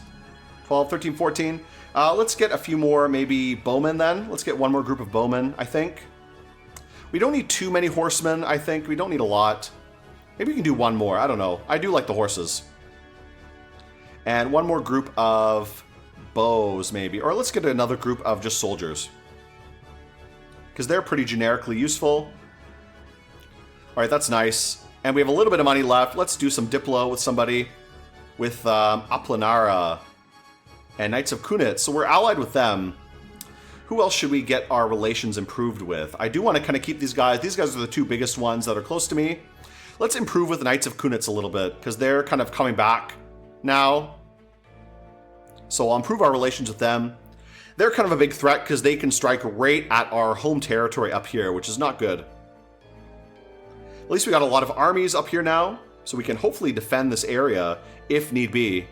12, 13, 14. Let's get a few more, maybe bowmen then. Let's get one more group of bowmen, I think. We don't need too many horsemen, I think. We don't need a lot. Maybe we can do one more. I don't know. I do like the horses. And one more group of bows, maybe. Or let's get another group of just soldiers. Because they're pretty generically useful. Alright, that's nice. And we have a little bit of money left. Let's do some Diplo with somebody. With Aplanara and Knights of Kunitz. So we're allied with them. Who else should we get our relations improved with? I do want to kind of keep these guys. These guys are the two biggest ones that are close to me. Let's improve with the Knights of Kunitz a little bit, because they're kind of coming back now. So I'll improve our relations with them. They're kind of a big threat, because they can strike right at our home territory up here, which is not good. At least we got a lot of armies up here now, so we can hopefully defend this area if need be.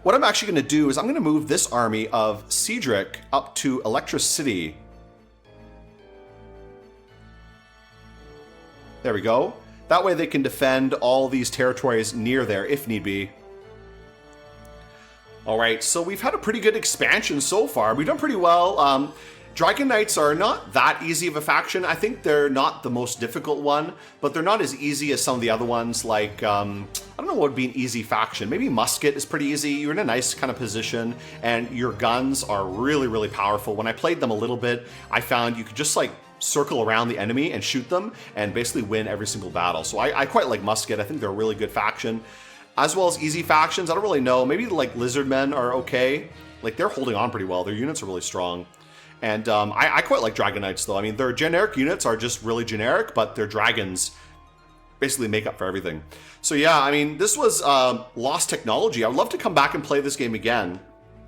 What I'm actually going to do is I'm going to move this army of Cedric up to Electra City. There we go. That way they can defend all these territories near there if need be. Alright, so we've had a pretty good expansion so far. We've done pretty well. Dragon Knights are not that easy of a faction. I think they're not the most difficult one, but they're not as easy as some of the other ones. Like, I don't know what would be an easy faction. Maybe Musket is pretty easy. You're in a nice kind of position, and your guns are really, really powerful. When I played them a little bit, I found you could just like circle around the enemy and shoot them and basically win every single battle. So I quite like Musket. I think they're a really good faction. As well as easy factions, I don't really know. Maybe like Lizardmen are okay. Like, they're holding on pretty well. Their units are really strong. And I quite like Dragon Knights, though. I mean, their generic units are just really generic, but their dragons basically make up for everything. So yeah, I mean, this was Lost Technology. I would love to come back and play this game again.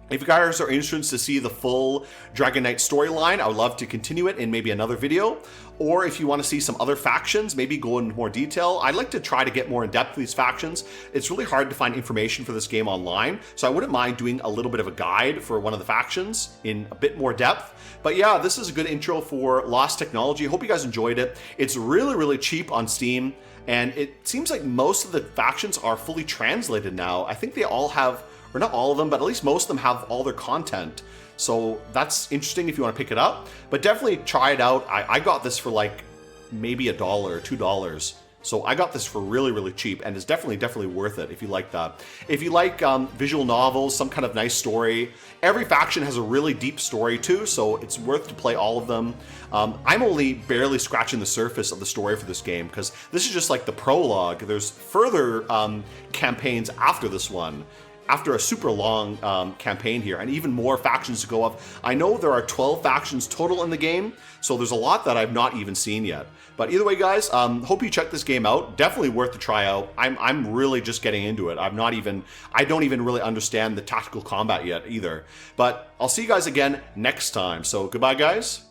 If you guys are interested to see the full Dragon Knight storyline, I would love to continue it in maybe another video. Or if you want to see some other factions, maybe go into more detail. I'd like to try to get more in depth with these factions. It's really hard to find information for this game online, so I wouldn't mind doing a little bit of a guide for one of the factions in a bit more depth. But yeah, this is a good intro for Lost Technology. Hope you guys enjoyed it. It's really, really cheap on Steam, and it seems like most of the factions are fully translated now. I think they all have, or not all of them, but at least most of them have all their content. So that's interesting if you want to pick it up. But definitely try it out. I got this for like maybe $1 or $2. So I got this for really, really cheap, and it's definitely worth it if you like that. If you like visual novels, some kind of nice story, every faction has a really deep story too, so it's worth to play all of them. I'm only barely scratching the surface of the story for this game, because this is just like the prologue. There's further campaigns after this one, after a super long campaign here, and even more factions to go up. I know there are 12 factions total in the game, so there's a lot that I've not even seen yet. But either way, guys, hope you check this game out. Definitely worth to try out. I'm really just getting into it. I don't even really understand the tactical combat yet either. But I'll see you guys again next time. So goodbye, guys.